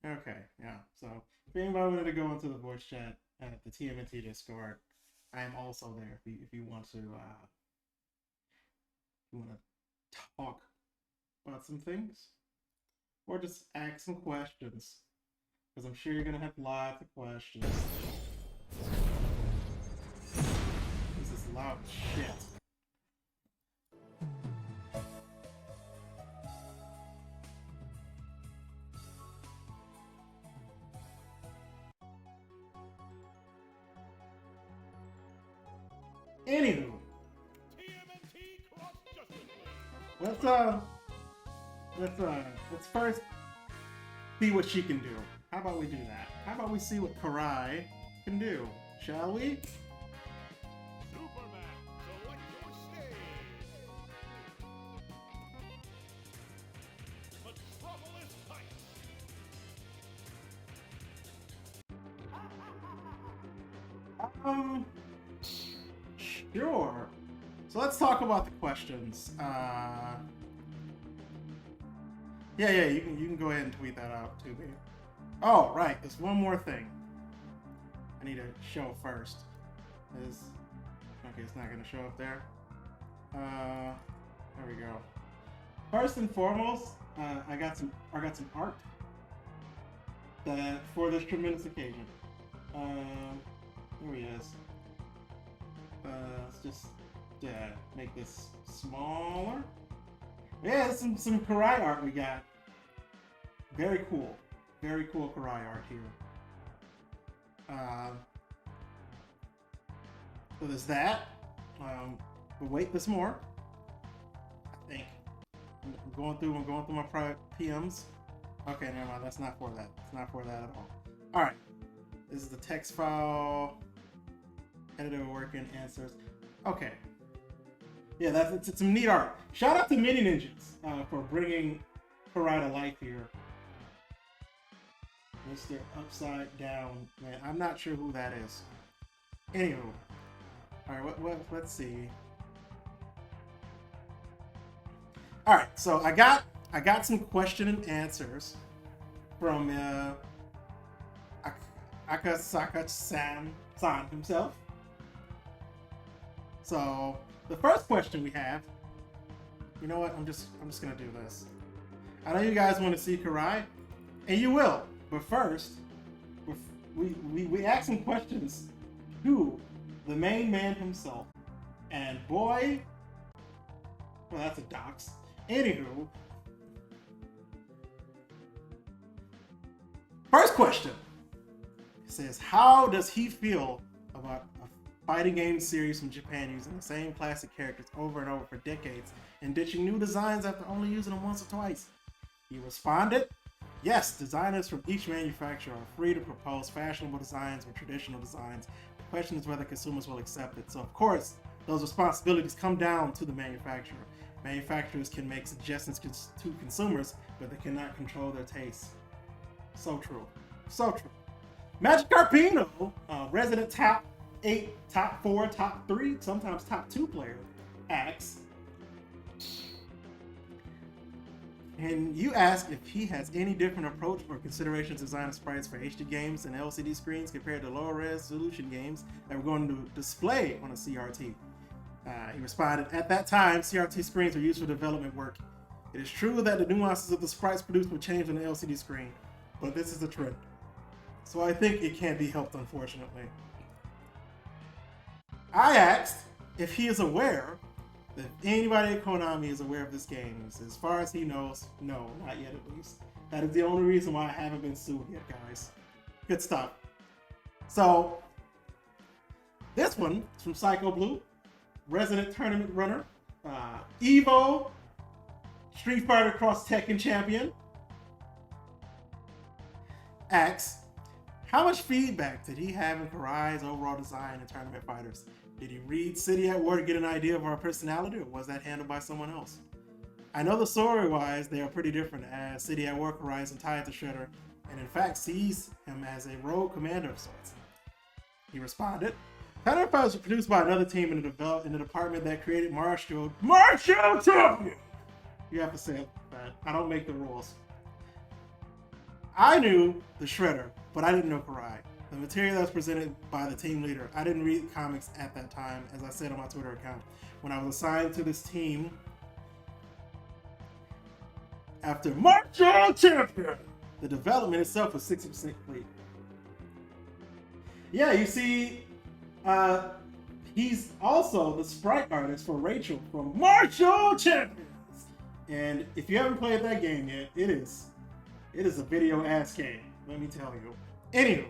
Okay, yeah. So if anybody wanted to go into the voice chat at the TMNT Discord, I am also there if you want to talk about some things or just ask some questions because I'm sure you're gonna have lots of questions. This is loud shit. Anywho, let's uh let's first see what she can do. How about we do that? How about we see what Karai can do? Shall we? Um, sure. So let's talk about the questions. Yeah, you can go ahead and tweet that out to me. Oh, right. There's one more thing I need to show first. Is okay. It's not gonna show up there. There we go. First and foremost, I got some art that for this tremendous occasion. Here he is. Let's just make this smaller. Yeah, some Karai art we got. Very cool Karai art here. So there's that. But wait, there's more. I think I'm going through my private PMs. Okay, never mind. That's not for that. It's not for that at all. All right. This is the text file. Editor working answers. Okay. Yeah, it's some neat art. Shout out to Mini Ninjas for bringing Karai to life here. Mr. Upside Down. Man, I'm not sure who that is. Anywho. Alright, let's see. Alright, so I got some question and answers from Akasaka-san himself. So the first question we have, you know what? I'm just gonna do this. I know you guys want to see Karai, and you will. But first, we ask some questions to the main man himself, and boy, well, that's a dox. Anywho, first question says, how does he feel about a fighting game series from Japan using the same classic characters over and over for decades and ditching new designs after only using them once or twice? He responded, yes, designers from each manufacturer are free to propose fashionable designs or traditional designs. The question is whether consumers will accept it. So of course, those responsibilities come down to the manufacturer. Manufacturers can make suggestions to consumers, but they cannot control their tastes. So true. So true. Magic Carpino, resident top 8, top 4, top 3, sometimes top 2 player, asks, and you ask if he has any different approach or considerations designing sprites for HD games and LCD screens compared to lower resolution games that were going to display on a CRT. He responded, at that time, CRT screens were used for development work. It is true that the nuances of the sprites produced will change on the LCD screen, but this is a trend. So I think it can't be helped, unfortunately. I asked if he is aware that anybody at Konami is aware of this game. As far as he knows, no, not yet at least. That is the only reason why I haven't been sued yet, guys. Good stuff. So, this one is from Psycho Blue, resident tournament runner, Evo, Street Fighter Cross Tekken champion, asks, how much feedback did he have in Karai's overall design in Tournament Fighters? Did he read City at War to get an idea of our personality, or was that handled by someone else? I know the story-wise, they are pretty different, as City at War Karai is tied to Shredder, and in fact sees him as a rogue commander of sorts. He responded, Tournament Fighters were produced by another team in the department that created Marshall Champion! You have to say that. I don't make the rules. I knew the Shredder, but I didn't know Karai. The material that was presented by the team leader. I didn't read comics at that time, as I said on my Twitter account. When I was assigned to this team after Martial Champion, the development itself was 60% complete. Yeah, you see, he's also the sprite artist for Rachel from Martial Champions. And if you haven't played that game yet, it is a video ass game, let me tell you. Anywho,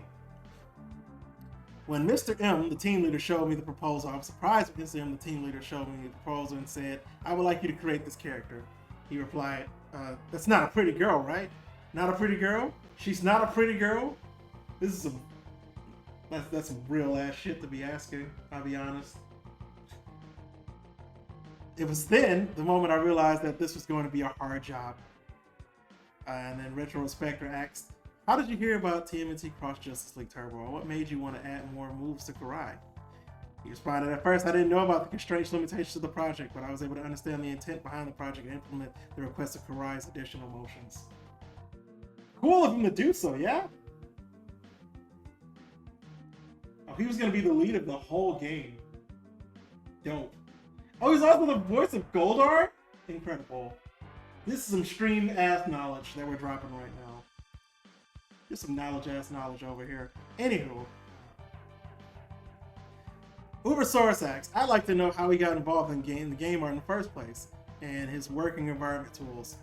when Mr. M, the team leader, showed me the proposal, I was surprised when Mr. M, the team leader, showed me the proposal and said, I would like you to create this character. He replied, that's not a pretty girl, right? Not a pretty girl? She's not a pretty girl? This is that's some real ass shit to be asking, I'll be honest. It was then, the moment I realized that this was going to be a hard job. And then Retrospector asked, how did you hear about TMNT Cross Justice League Turbo? What made you want to add more moves to Karai? He responded, at first I didn't know about the constraints limitations of the project, but I was able to understand the intent behind the project and implement the request of Karai's additional motions. Cool of him to do so, yeah? Oh, he was going to be the lead of the whole game. Dope. Oh, he's also the voice of Goldar? Incredible. This is some stream-ass knowledge that we're dropping right now. Just some knowledge-ass knowledge over here. Anywho. Ubersaurus asks, I'd like to know how he got involved in the game art in the first place, and his working environment tools.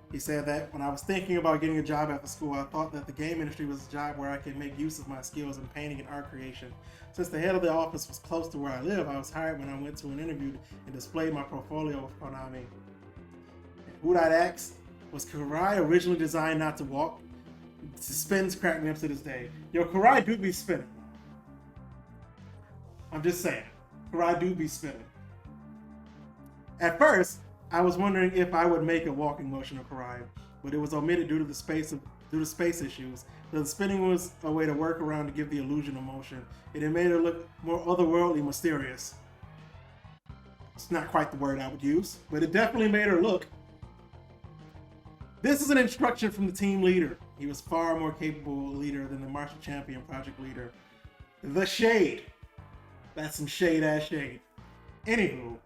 He said that when I was thinking about getting a job after school, I thought that the game industry was a job where I could make use of my skills in painting and art creation. Since the head of the office was close to where I live, I was hired when I went to an interview and displayed my portfolio with Konami. Who-Dot asks, was Karai originally designed not to walk? Spins crack me up to this day. Yo, Karai do be spinning. I'm just saying. Karai do be spinning. At first, I was wondering if I would make a walking motion of Karai, but it was omitted due to space issues. The spinning was a way to work around to give the illusion of motion. It made her look more otherworldly, mysterious. It's not quite the word I would use, but it definitely made her look. This is an instruction from the team leader. He was far more capable leader than the Martial Champion project leader. The shade. That's some shade-ass shade. Anywho.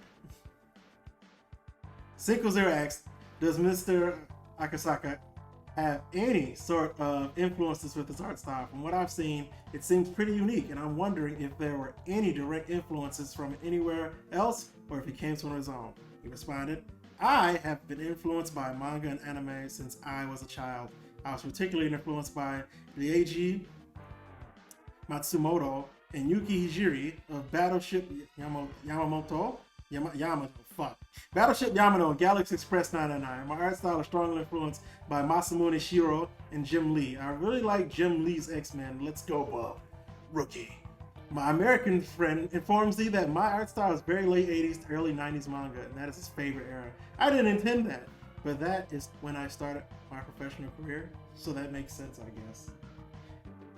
Cinco Zero asks, does Mr. Akasaka have any sort of influences with his art style? From what I've seen, it seems pretty unique, and I'm wondering if there were any direct influences from anywhere else, or if he came to his own. He responded, I have been influenced by manga and anime since I was a child. I was particularly influenced by Ryeiji Matsumoto and Yuki Hijiri of Battleship Battleship Yamato and Galaxy Express 999. My art style is strongly influenced by Masamune Shirow and Jim Lee. I really like Jim Lee's X-Men. Let's go, Bob. Rookie. My American friend informs me that my art style is very late 80s to early 90s manga, and that is his favorite era. I didn't intend that, but that is when I started my professional career, so that makes sense, I guess.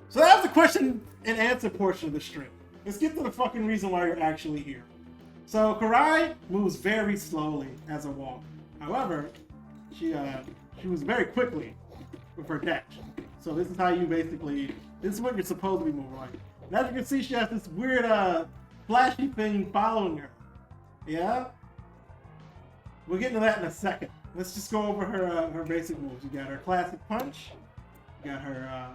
So that was the question and answer portion of the stream. Let's get to the fucking reason why you're actually here. So Karai moves very slowly as a walk. However, she moves very quickly with her dash. So this is how you basically, this is what you're supposed to be moving like. And as you can see, she has this weird flashy thing following her. Yeah? We'll get into that in a second. Let's just go over her basic moves. You got her classic punch. You got her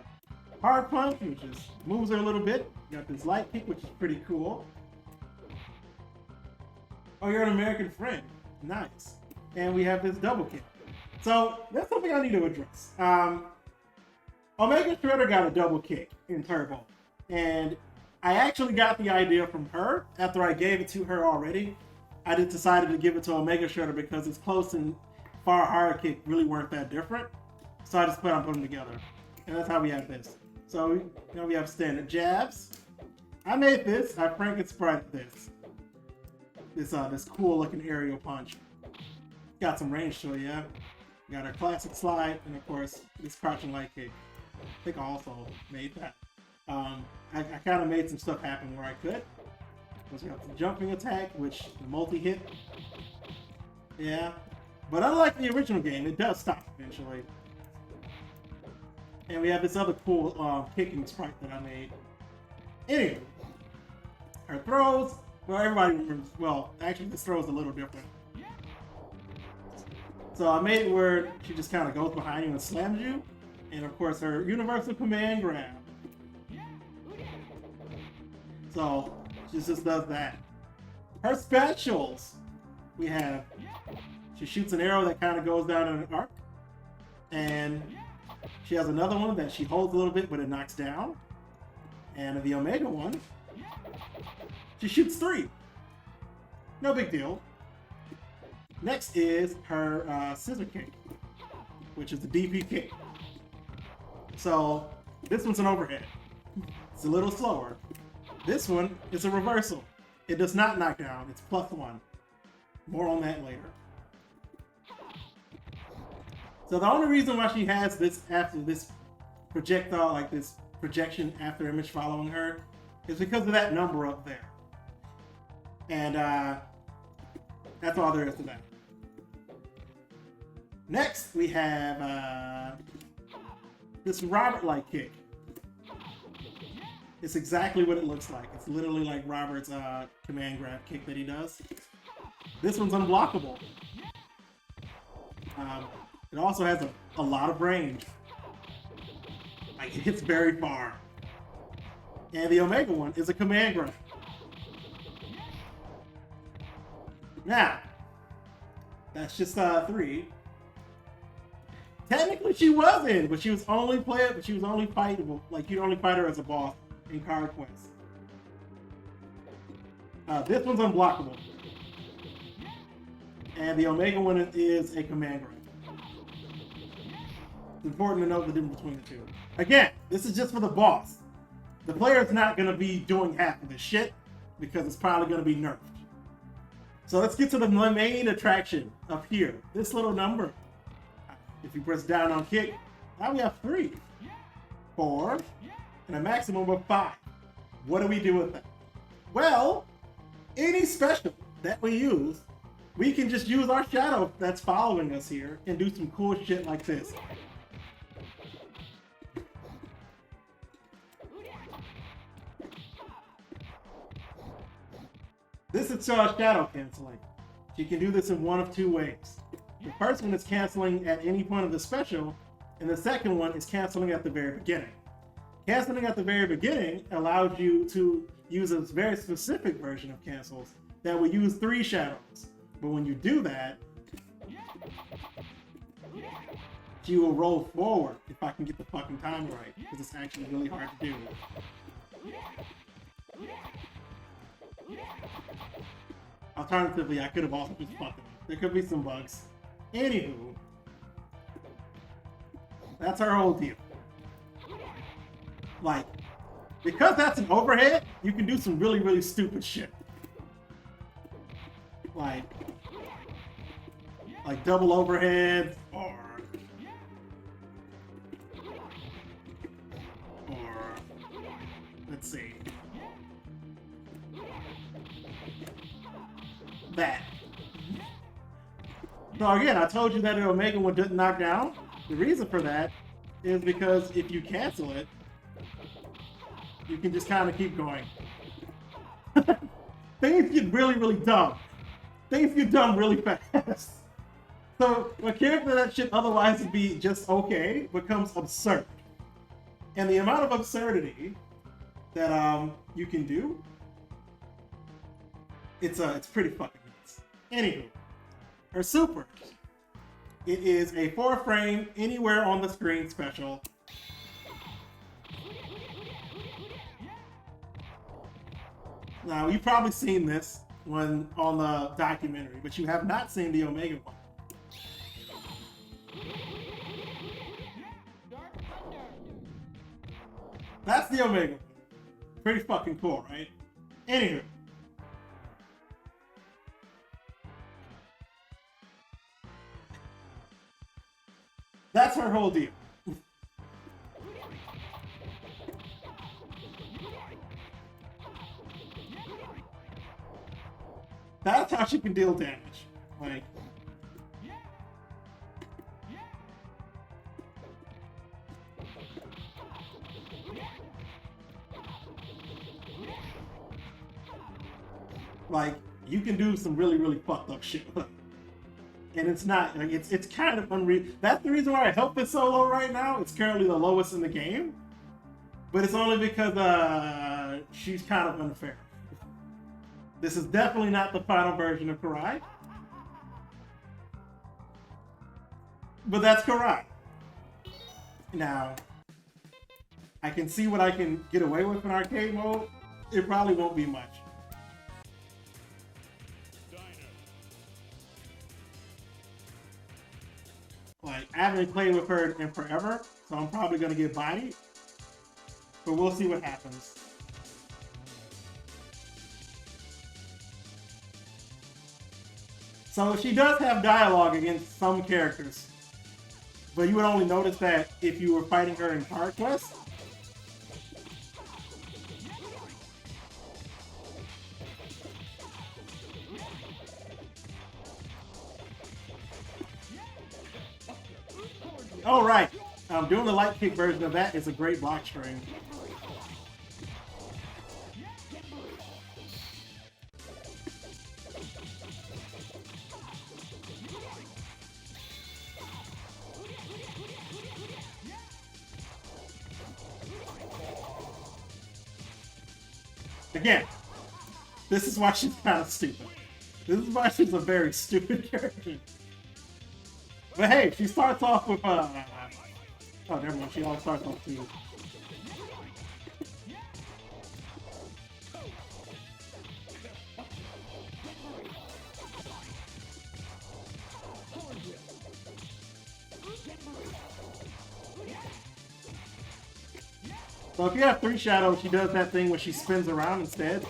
hard punch, which is moves her a little bit. You got this light kick, which is pretty cool. Oh, you're an American friend. Nice. And we have this double kick. So that's something I need to address. Omega Shredder got a double kick in Turbo. And I actually got the idea from her after I gave it to her already. I just decided to give it to Omega Shredder because it's close and far hard kick really weren't that different. So I just put them together. And that's how we have this. So we have standard jabs. I made this. I Franken-Sprite this. This cool looking aerial punch. Got some range to it, yeah. Got our classic slide, and of course this crouching light kick. I think I also made that. I kind of made some stuff happen where I could. We got the jumping attack, which the multi-hit. Yeah. But unlike the original game, it does stop eventually. And we have this other cool kicking sprite that I made. Anyway, her throws, well, everybody remembers, well, actually this throw is a little different. So I made it where she just kind of goes behind you and slams you. And of course her universal command grab. So she just does that. Her specials, we have, she shoots an arrow that kind of goes down in an arc. And she has another one that she holds a little bit, but it knocks down. And the Omega one, she shoots 3. No big deal. Next is her scissor kick, which is the DP kick. So this one's an overhead. It's a little slower. This one is a reversal. It does not knock down. It's +1. More on that later. So the only reason why she has this after this projectile, like this projection after image following her, is because of that number up there. And that's all there is to that. Next, we have this Robert-like kick. It's exactly what it looks like. It's literally like Robert's command grab kick that he does. This one's unblockable. It also has a lot of range. Like, it hits very far. And the Omega one is a command grab. Now, that's just 3. Technically, she was in, but she was only fightable. Like, you'd only fight her as a boss in Card Quest. This one's unblockable. And the Omega one is a command grab. It's important to know the difference between the two. Again, this is just for the boss. The player's not going to be doing half of this shit because it's probably going to be nerfed. So let's get to the main attraction up here. This little number. If you press down on kick, now we have 3, 4, and a maximum of 5. What do we do with that? Well, any special that we use, we can just use our shadow that's following us here and do some cool shit like this. This is shadow canceling. You can do this in one of 2 ways. The first one is canceling at any point of the special, and the second one is canceling at the very beginning. Canceling at the very beginning allows you to use a very specific version of cancels that will use 3 shadows. But when you do that, you will roll forward, if I can get the fucking time right, because it's actually really hard to do. Alternatively, I could have also just fucked it. There could be some bugs. Anywho, that's our whole deal. Like, because that's an overhead, you can do some really, really stupid shit. Like double overhead, or let's see. That. So again, I told you that the Omega one didn't knock down. The reason for that is because if you cancel it, you can just kind of keep going. Things get really, really dumb. Things get dumb really fast. So a character that should otherwise be just okay becomes absurd. And the amount of absurdity that you can do, it's pretty fucking nuts. Anywho, her super. It is a 4-frame, anywhere on the screen special. Now, you've probably seen this one on the documentary, but you have not seen the Omega one. That's the Omega one. Pretty fucking cool, right? Anywho. That's her whole deal. That's how she can deal damage. Like, Like, you can do some really, really fucked up shit with it. And it's not, like, it's kind of unreal. That's the reason why I health is so low right now. It's currently the lowest in the game. But it's only because she's kind of unfair. This is definitely not the final version of Karai. But that's Karai. Now, I can see what I can get away with in arcade mode. It probably won't be much. Like, I haven't played with her in forever, so I'm probably going to get bodied. But we'll see what happens. So she does have dialogue against some characters. But you would only notice that if you were fighting her in Card Quest. Oh, right. Doing the light kick version of that is a great block string. Again, this is why she's kind of stupid. This is why she's a very stupid character. But hey, she starts off with oh, never mind. She always starts off too. So if you have 3 shadows, she does that thing where she spins around instead.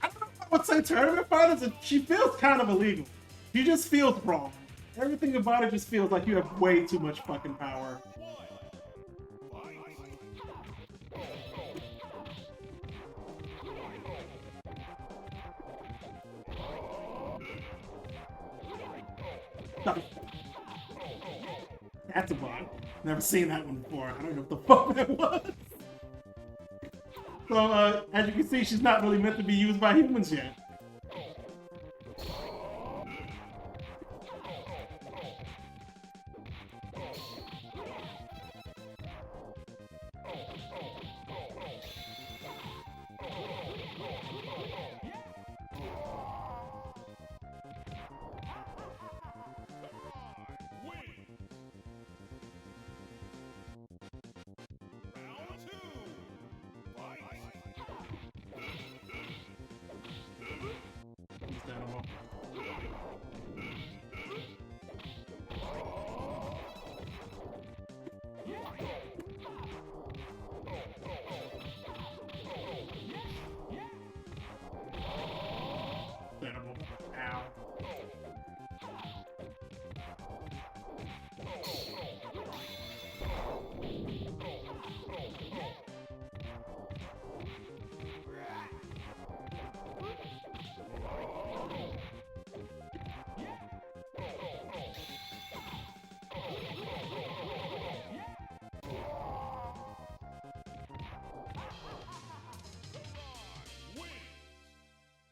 I don't know if I would say tournament fighters, she feels kind of illegal. She just feels wrong. Everything about it just feels like you have way too much fucking power. That's a bug. Never seen that one before. I don't know what the fuck that was. So, as you can see, she's not really meant to be used by humans yet.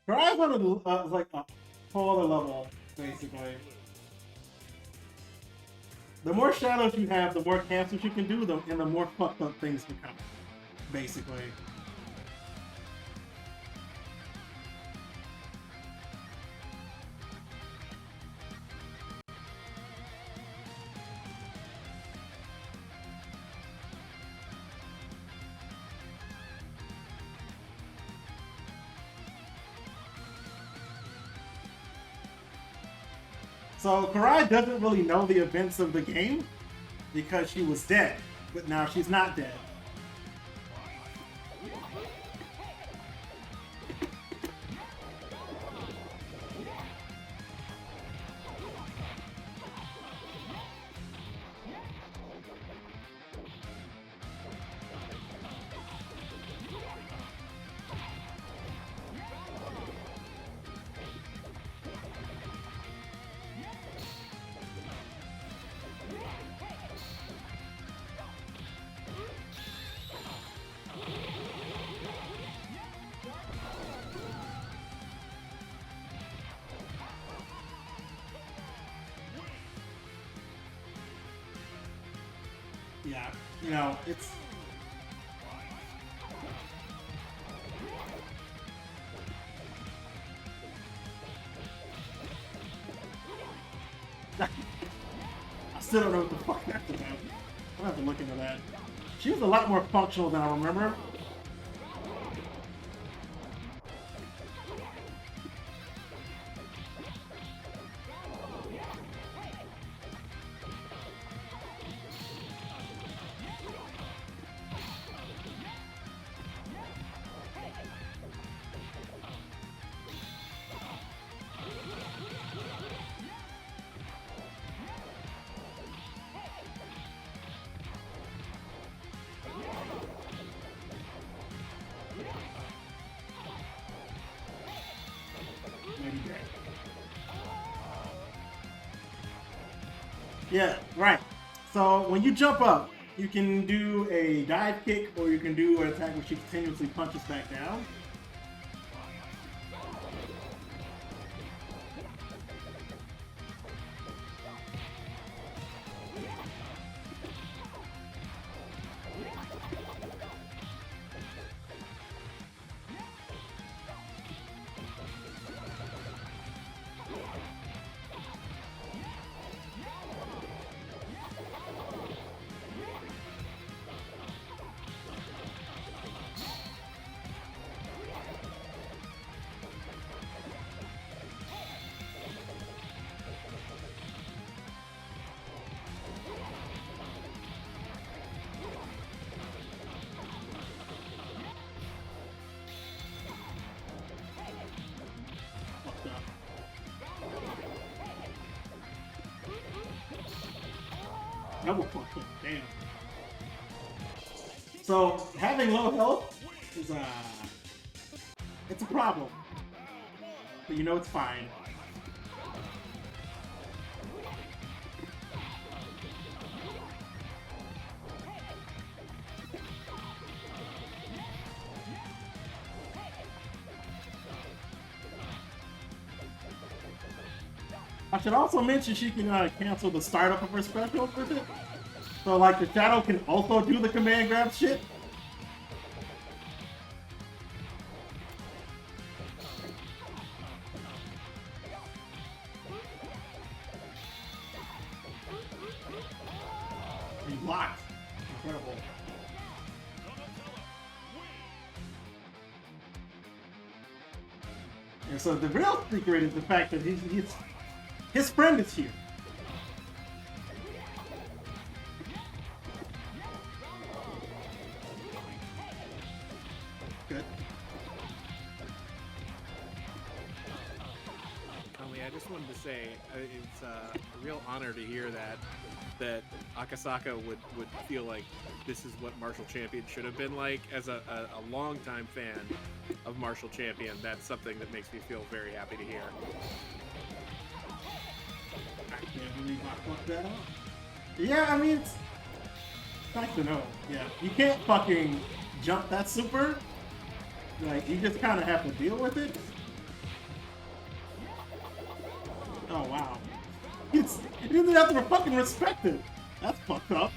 Karai's on like a whole other level, basically. The more shadows you have, the more cancels you can do them, and the more fucked up things become, basically. So Karai doesn't really know the events of the game because she was dead, but now she's not dead. yeah, you know, it's. I still don't know what the fuck that's about. I'll have to look into that. She was a lot more functional than I remember. Yeah, right. So when you jump up, you can do a dive kick or you can do an attack which she continuously punches back down. Double fucking damn. So having low health is it's a problem, but you know it's fine. I should also mention she can cancel the startup of her special with it. So like the Shadow can also do the command grab shit. He blocked. Incredible. And so the real secret is the fact that his friend is here. Good. I just wanted to say it's a real honor to hear that Akasaka would feel like this is what Martial Champion should have been like. As a longtime fan of Martial Champion, that's something that makes me feel very happy to hear. I can't believe I fucked that up. Yeah, I mean, it's nice to know. Yeah, you can't fucking jump that super. Like, you just kind of have to deal with it. Oh, wow. You didn't have to fucking respect it. That's fucked up.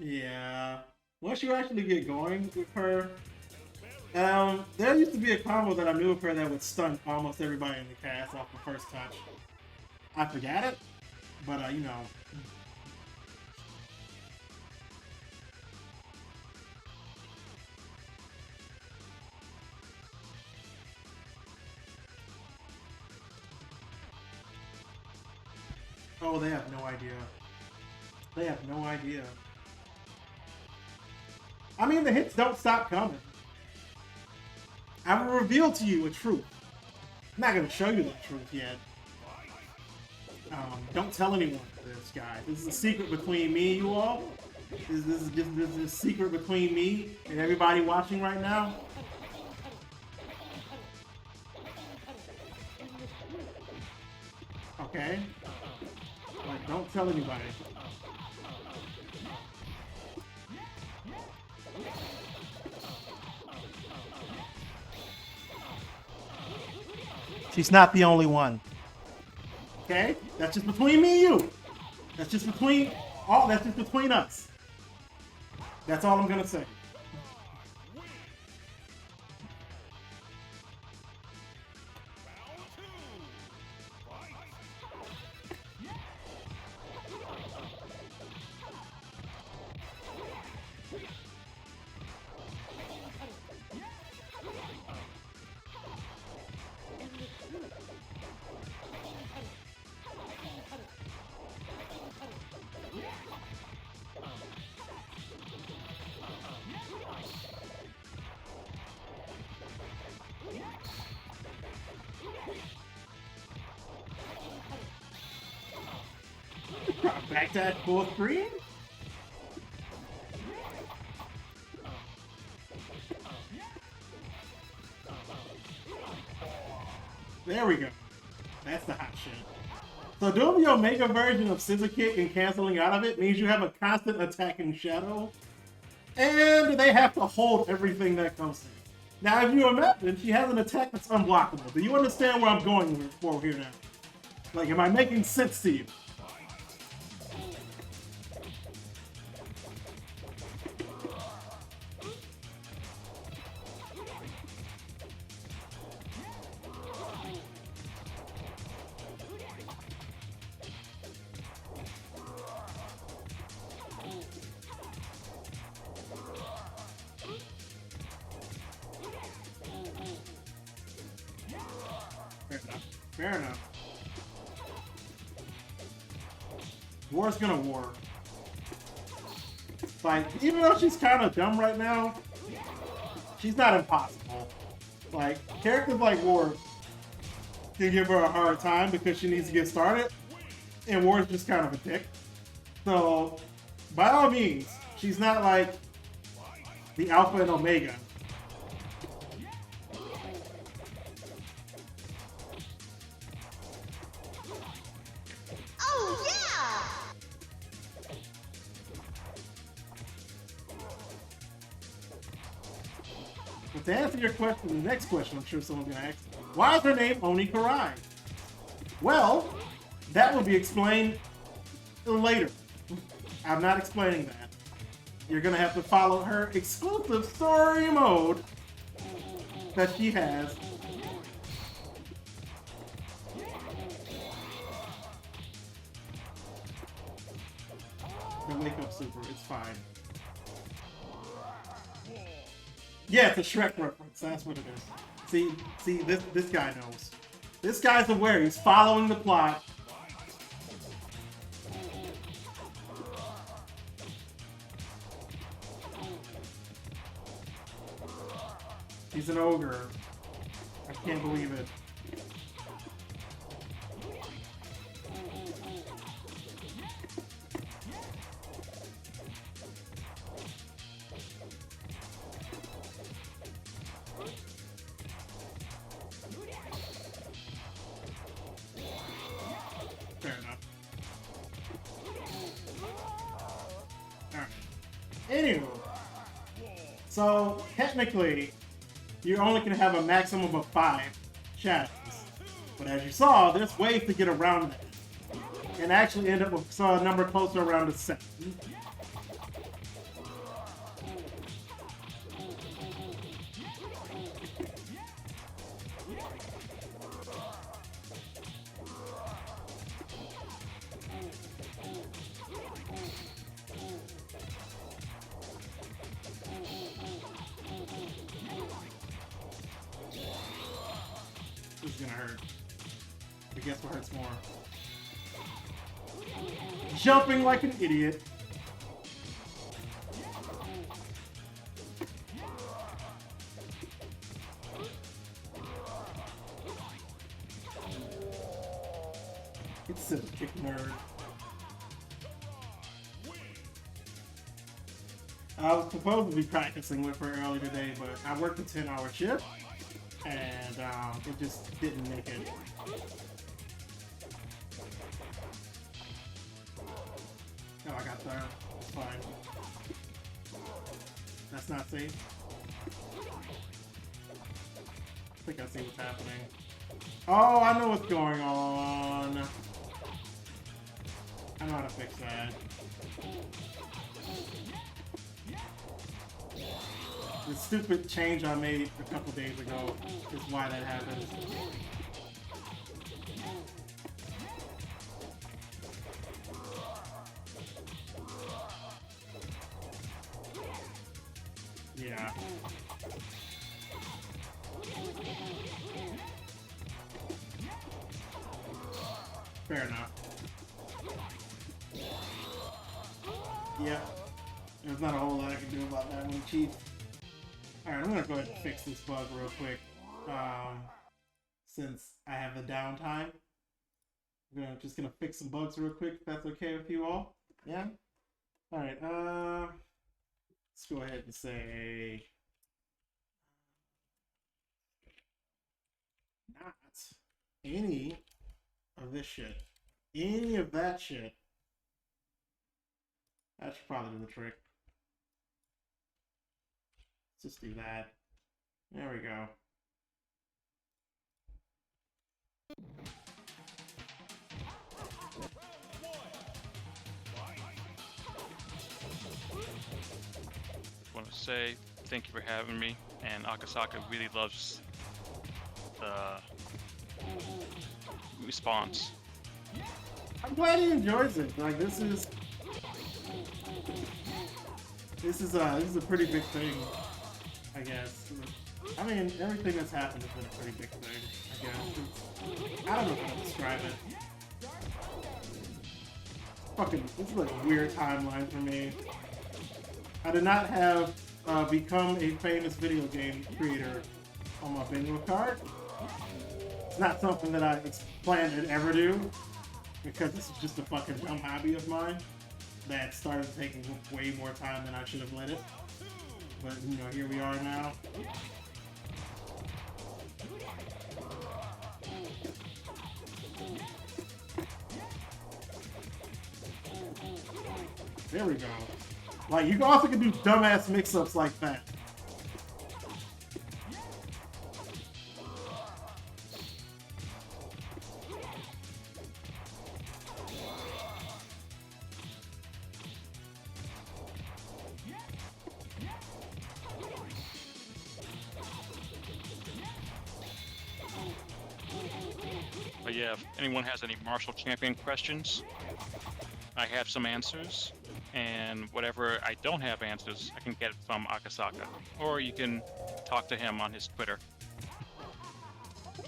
Yeah. Once you actually get going with her, there used to be a combo that I knew of her that would stun almost everybody in the cast off the first touch. I forgot it, but you know. Oh, they have no idea. They have no idea. I mean, the hits don't stop coming. I will reveal to you a truth. not gonna show you the truth yet. Don't tell anyone this, guys. This is a secret between me and you all. This is a secret between me and everybody watching right now. Okay? Like, don't tell anybody. She's not the only one. Okay? That's just between me and you. That's just between us. That's all I'm gonna say. Back to that full screen? There we go. That's the hot shit. So doing the Omega version of Scissor Kick and canceling out of it means you have a constant attacking shadow. And they have to hold everything that comes in. Now if you imagine, she has an attack that's unblockable. Do you understand where I'm going for here now? Like, am I making sense to you? Fair enough. War's gonna war. Like, even though she's kind of dumb right now, she's not impossible. Like, characters like War can give her a hard time because she needs to get started, and War's just kind of a dick. So, by all means, she's not like the Alpha and Omega. But to answer your question, the next question I'm sure someone's gonna ask, why is her name Oni Karai? Well, that will be explained later. I'm not explaining that. You're gonna have to follow her exclusive story mode that she has. The wake up super, it's fine. Yeah, it's a Shrek reference. That's what it is. See, this guy knows. This guy's aware. He's following the plot. He's an ogre. I can't believe it. Fair enough. Alright. Anywho. So, technically, you only can have a maximum of 5 shadows. But as you saw, there's ways to get around that. And actually end up with a number closer around to 7. This is gonna hurt. But guess what hurts more? Jumping like an idiot. It's a kick nerd. I was supposed to be practicing with her earlier today, but I worked a 10-hour shift, and it just didn't make it. Oh, I got third. It's fine. That's not safe. I think I see what's happening. Oh, I know what's going on. I know how to fix that. The stupid change I made a couple days ago is why that happened. Yeah. Fair enough. Yep. There's not a whole lot I can do about that one, Chief. Alright, I'm gonna go ahead and fix this bug real quick. Since I have the downtime. I'm just gonna fix some bugs real quick, if that's okay with you all. Yeah? Alright, let's go ahead and say not any of this shit. Any of that shit. That should probably do the trick. Let's just do that. There we go. I want to say thank you for having me, and Akasaka really loves the response. I'm glad he enjoys it. Like this is a pretty big thing, I guess. I mean, everything that's happened has been a pretty big thing, I guess. I don't know how to describe it. Fucking, this is like a weird timeline for me. I did not have become a famous video game creator on my bingo card. It's not something that I plan to ever do, because this is just a fucking dumb hobby of mine that started taking way more time than I should have let it. But, you know, here we are now. There we go. Like, you also can do dumbass mix-ups like that. But yeah, if anyone has any Martial Champion questions, I have some answers, and whatever I don't have answers, I can get it from Akasaka, or you can talk to him on his Twitter.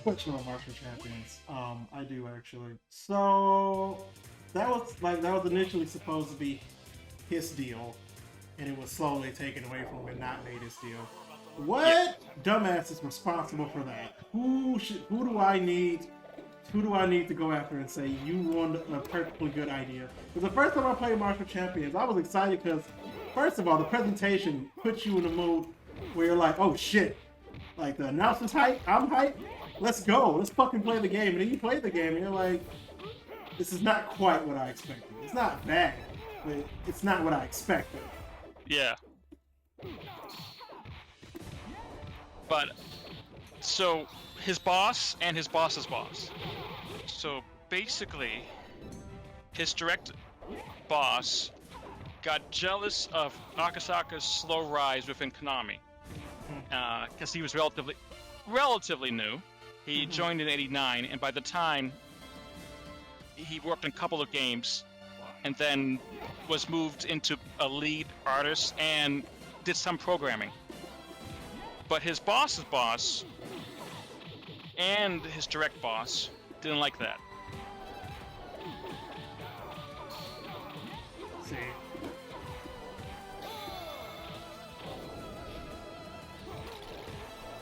Question on Martial Champions. I do actually. So that was initially supposed to be his deal, and it was slowly taken away from him and not made his deal. What dumbass is responsible for that? Who do I need? Who do I need to go after and say you won a perfectly good idea? Because the first time I played Martial Champions, I was excited because, first of all, the presentation puts you in a mood where you're like, oh shit, like the announcer's hype, I'm hype, let's go, let's fucking play the game. And then you play the game and you're like, this is not quite what I expected. It's not bad, but it's not what I expected. Yeah. But, so, his boss and his boss's boss. So basically, his direct boss got jealous of Akasaka's slow rise within Konami, because he was relatively new. He joined in '89, and by the time he worked in a couple of games, and then was moved into a lead artist and did some programming. But his boss's boss and his direct boss didn't like that. See.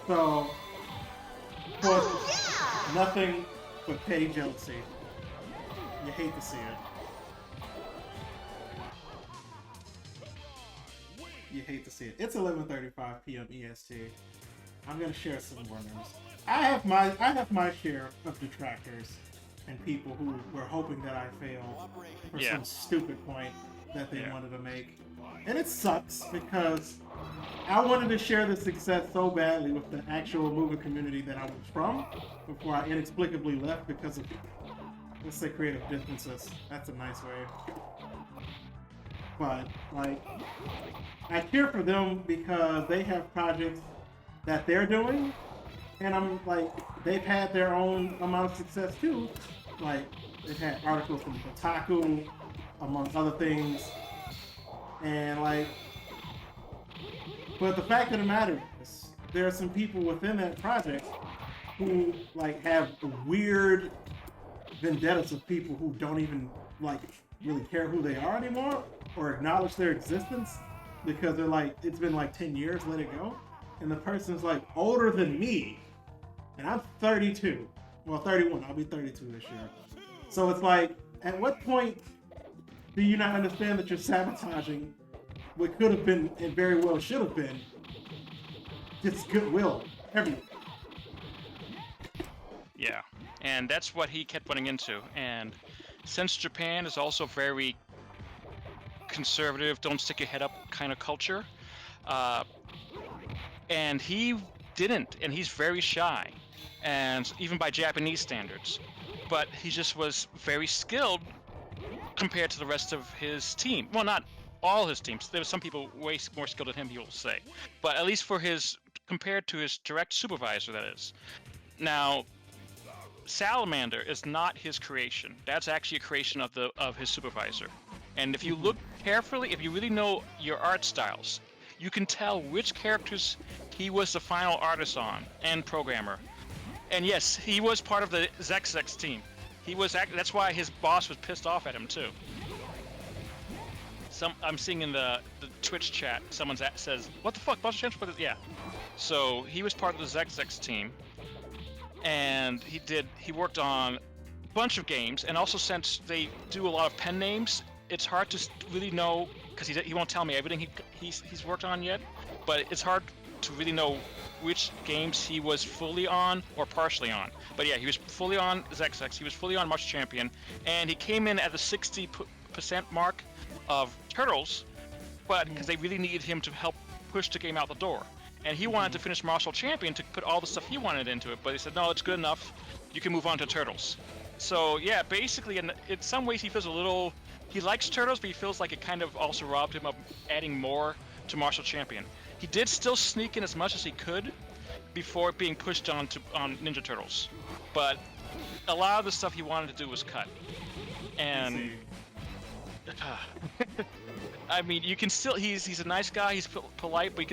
So, nothing but petty jealousy. You hate to see it. You hate to see it. It's 11:35 p.m. EST. I'm gonna share some more news. I have my share of detractors and people who were hoping that I failed for some stupid point that they wanted to make. And it sucks because I wanted to share the success so badly with the actual movie community that I was from before I inexplicably left because of, let's say, creative differences. That's a nice way. But, like, I cheer for them because they have projects that they're doing, and I'm like, they've had their own amount of success too. Like, they've had articles from Kotaku, among other things, and like, but the fact of the matter is, there are some people within that project who like have weird vendettas of people who don't even like really care who they are anymore or acknowledge their existence because they're like, it's been like 10 years, let it go. And the person's like older than me, and I'm 32. Well, 31. I'll be 32 this year. So it's like, at what point do you not understand that you're sabotaging what could have been and very well should have been just goodwill everywhere? Yeah, and that's what he kept running into. And since Japan is also very conservative, don't stick your head up kind of culture, and he didn't, and he's very shy, and even by Japanese standards, but he just was very skilled compared to the rest of his team. Well, not all his teams. There were some people way more skilled than him, he will say, but at least for his, compared to his direct supervisor, that is. Now, Salamander is not his creation. That's actually a creation of his supervisor. And if you look carefully, if you really know your art styles, you can tell which characters he was the final artist on and programmer. And yes, he was part of the ZexX team. He was that's why his boss was pissed off at him too. I'm seeing in the Twitch chat, someone says, "What the fuck, boss chance for this?" Yeah. So he was part of the ZexX team, and he worked on a bunch of games. And also, since they do a lot of pen names, it's hard to really know, because he won't tell me everything he's worked on yet, but it's hard to really know which games he was fully on or partially on. But yeah, he was fully on ZexX, he was fully on Martial Champion, and he came in at the 60% mark of Turtles, but because they really needed him to help push the game out the door. And he wanted to finish Martial Champion to put all the stuff he wanted into it, but he said, no, it's good enough, you can move on to Turtles. So yeah, basically, in some ways he feels a little, he likes Turtles, but he feels like it kind of also robbed him of adding more to Martial Champion. He did still sneak in as much as he could before being pushed on Ninja Turtles, but a lot of the stuff he wanted to do was cut. And I mean, you can still, he's a nice guy, he's polite, but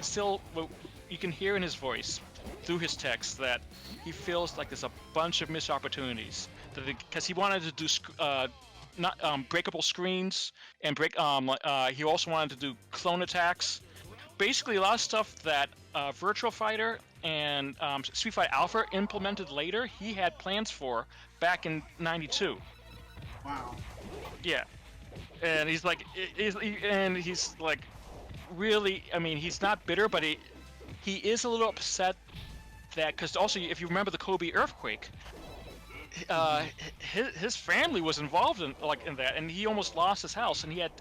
you can hear in his voice through his text that he feels like there's a bunch of missed opportunities, because he wanted to do breakable screens, and he also wanted to do clone attacks, basically a lot of stuff that Virtual Fighter and Street Fighter Alpha implemented later. He had plans for back in '92. Wow. Yeah. And he's like, really, I mean, he's not bitter, but he is a little upset that, because also, if you remember the Kobe earthquake, his family was involved in that, and he almost lost his house, and he had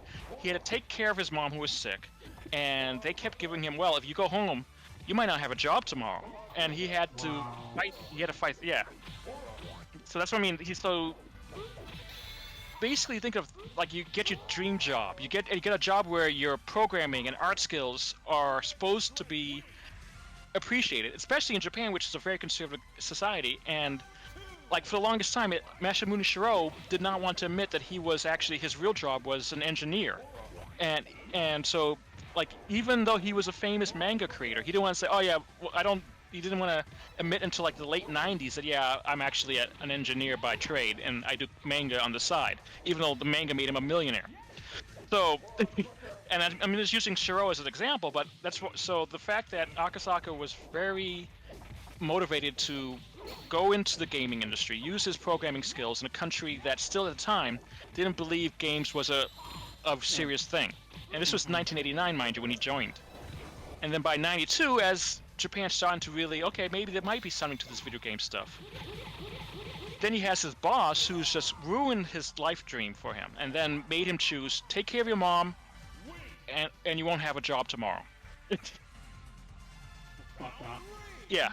to take care of his mom who was sick, and they kept giving him, well, if you go home, you might not have a job tomorrow, and he had to fight. Yeah. So that's what I mean. Basically, think of, like, you get your dream job. You get a job where your programming and art skills are supposed to be appreciated, especially in Japan, which is a very conservative society. And like, for the longest time, Masamune Shirow did not want to admit that his real job was an engineer. And so, like, even though he was a famous manga creator, he didn't want to say, oh yeah, well, he didn't want to admit until like the late 90s that, yeah, I'm actually an engineer by trade and I do manga on the side, even though the manga made him a millionaire. So, and I'm just using Shiro as an example, but so the fact that Akasaka was very motivated to go into the gaming industry, use his programming skills in a country that still at the time didn't believe games was a serious thing. And this was 1989, mind you, when he joined. And then by 92, as Japan started to really, okay, maybe there might be something to this video game stuff. Then he has his boss who's just ruined his life dream for him and then made him choose, take care of your mom and you won't have a job tomorrow. Yeah.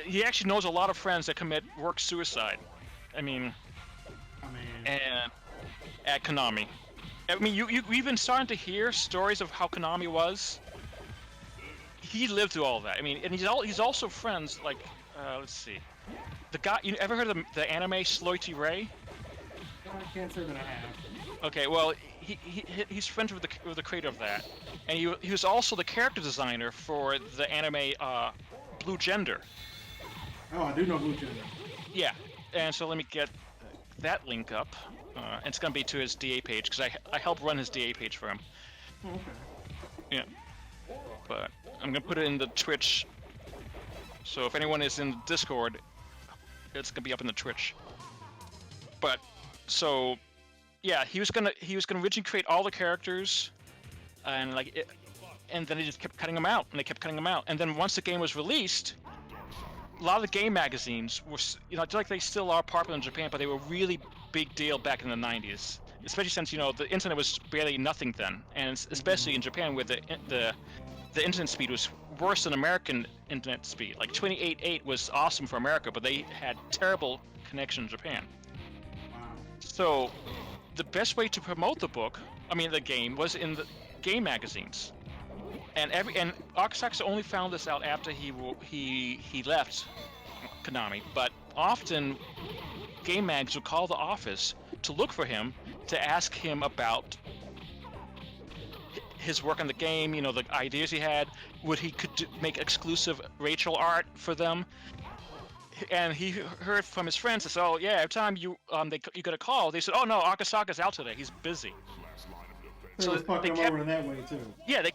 He actually knows a lot of friends that commit work suicide. I mean, and at Konami. I mean, we've been starting to hear stories of how Konami was. He lived through all that. I mean, and he's also friends, like, let's see. The guy, you ever heard of the anime Sloity Ray? I can't say that I have. Okay, well, he's friends with the creator of that, and he was also the character designer for the anime Blue Gender. Oh, I do know Blue Gender. Yeah, and so let me get that link up. And it's gonna be to his DA page because I help run his DA page for him. Oh, okay. Yeah, but I'm gonna put it in the Twitch. So if anyone is in Discord, it's gonna be up in the Twitch. But so yeah, he was gonna originally create all the characters, and and then he just kept cutting them out, and they kept cutting them out. And then once the game was released, a lot of the game magazines were, just like they still are popular in Japan, but they were really big deal back in the 90s, especially since the internet was barely nothing then, and especially in Japan where the internet speed was worse than American internet speed. Like 28.8 was awesome for America, but they had terrible connection in Japan. Wow. So the best way to promote the game, was in the game magazines. And Akasaka only found this out after he left Konami, but often game mags would call the office to look for him, to ask him about his work on the game, the ideas he had, make exclusive Rachel art for them. And he heard from his friends that said, "Oh yeah, every time you got a call, they said, oh no, Akasaka's out today, he's busy." So they fucked him over in that way too. Yeah, they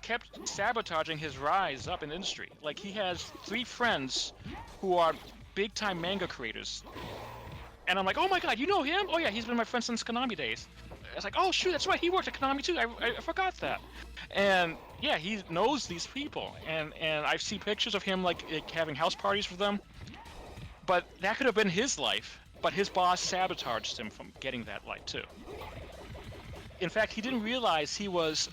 kept sabotaging his rise up in the industry. Like, he has 3 friends who are big time manga creators. And I'm like, oh my god, you know him? Oh yeah, he's been my friend since Konami days. It's like, oh shoot, that's right, he worked at Konami too. I forgot that. And yeah, he knows these people, and I see pictures of him like having house parties for them. But that could have been his life, but his boss sabotaged him from getting that life too. In fact, he didn't realize he was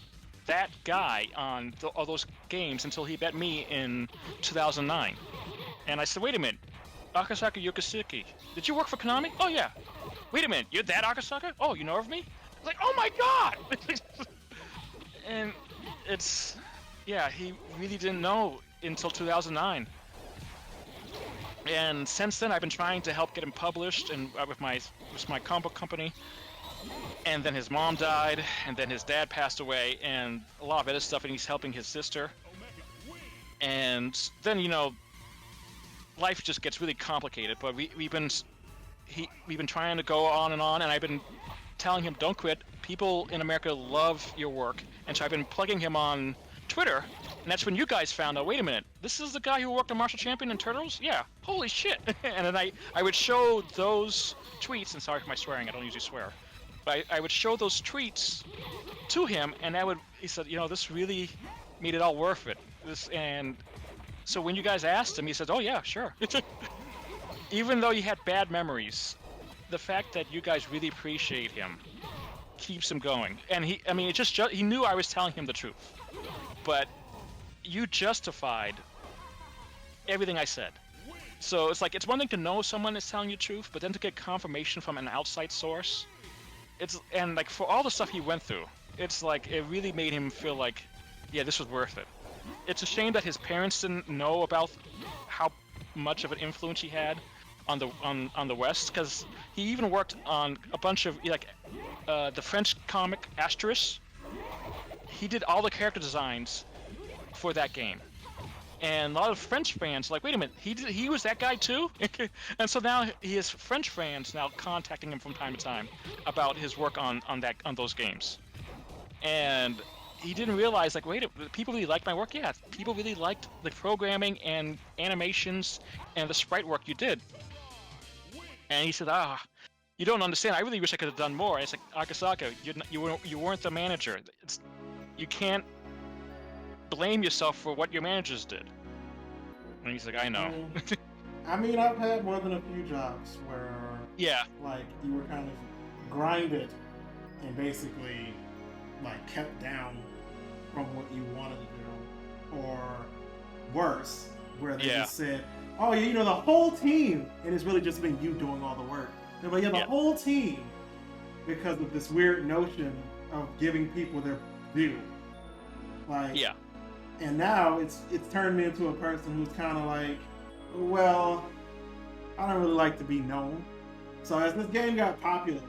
that guy on all those games until he met me in 2009. And I said, wait a minute, Akasaka Yokosuke, did you work for Konami? Oh yeah. Wait a minute, you're that Akasaka? Oh, you know of me? Like, oh my god! And he really didn't know until 2009. And since then, I've been trying to help get him published, and with my comic book company. And then his mom died, and then his dad passed away, and a lot of other stuff, and he's helping his sister. And then, life just gets really complicated, but we've been trying to go on, and I've been telling him, don't quit. People in America love your work. And so I've been plugging him on Twitter, and that's when you guys found out, wait a minute, this is the guy who worked on Martial Champion and Turtles? Yeah, holy shit. And then I would show those tweets, and sorry for my swearing, I don't usually swear, but I would show those tweets to him, and he said, this really made it all worth it. And so when you guys asked him, he said, oh yeah, sure. Even though he had bad memories, the fact that you guys really appreciate him keeps him going. And he knew I was telling him the truth. But you justified everything I said. So it's like, it's one thing to know someone is telling you the truth, but then to get confirmation from an outside source, and like, for all the stuff he went through, it's like, it really made him feel like, yeah, this was worth it. It's a shame that his parents didn't know about how much of an influence he had on the West, because he even worked on a bunch of the French comic Asterisk. He did all the character designs for that game, and a lot of French fans were like, wait a minute, he was that guy too. And so now he has French fans now contacting him from time to time about his work on those games. And he didn't realize, like, wait, people really liked my work. Yeah, people really liked the programming and animations and the sprite work you did. And he said, you don't understand. I really wish I could have done more. And it's like, Akasaka, you weren't the manager. You can't blame yourself for what your managers did. And he's like, I know. I mean, I've had more than a few jobs where, Yeah. like, you were kind of grinded and basically, like, kept down from what you wanted to do, or worse, where they just said, oh, yeah, you know, the whole team, and it's really just been you doing all the work. They're like, yeah, the whole team, because of this weird notion of giving people their due. Like, and now it's turned me into a person who's kind of like, well, I don't really like to be known. So as this game got popular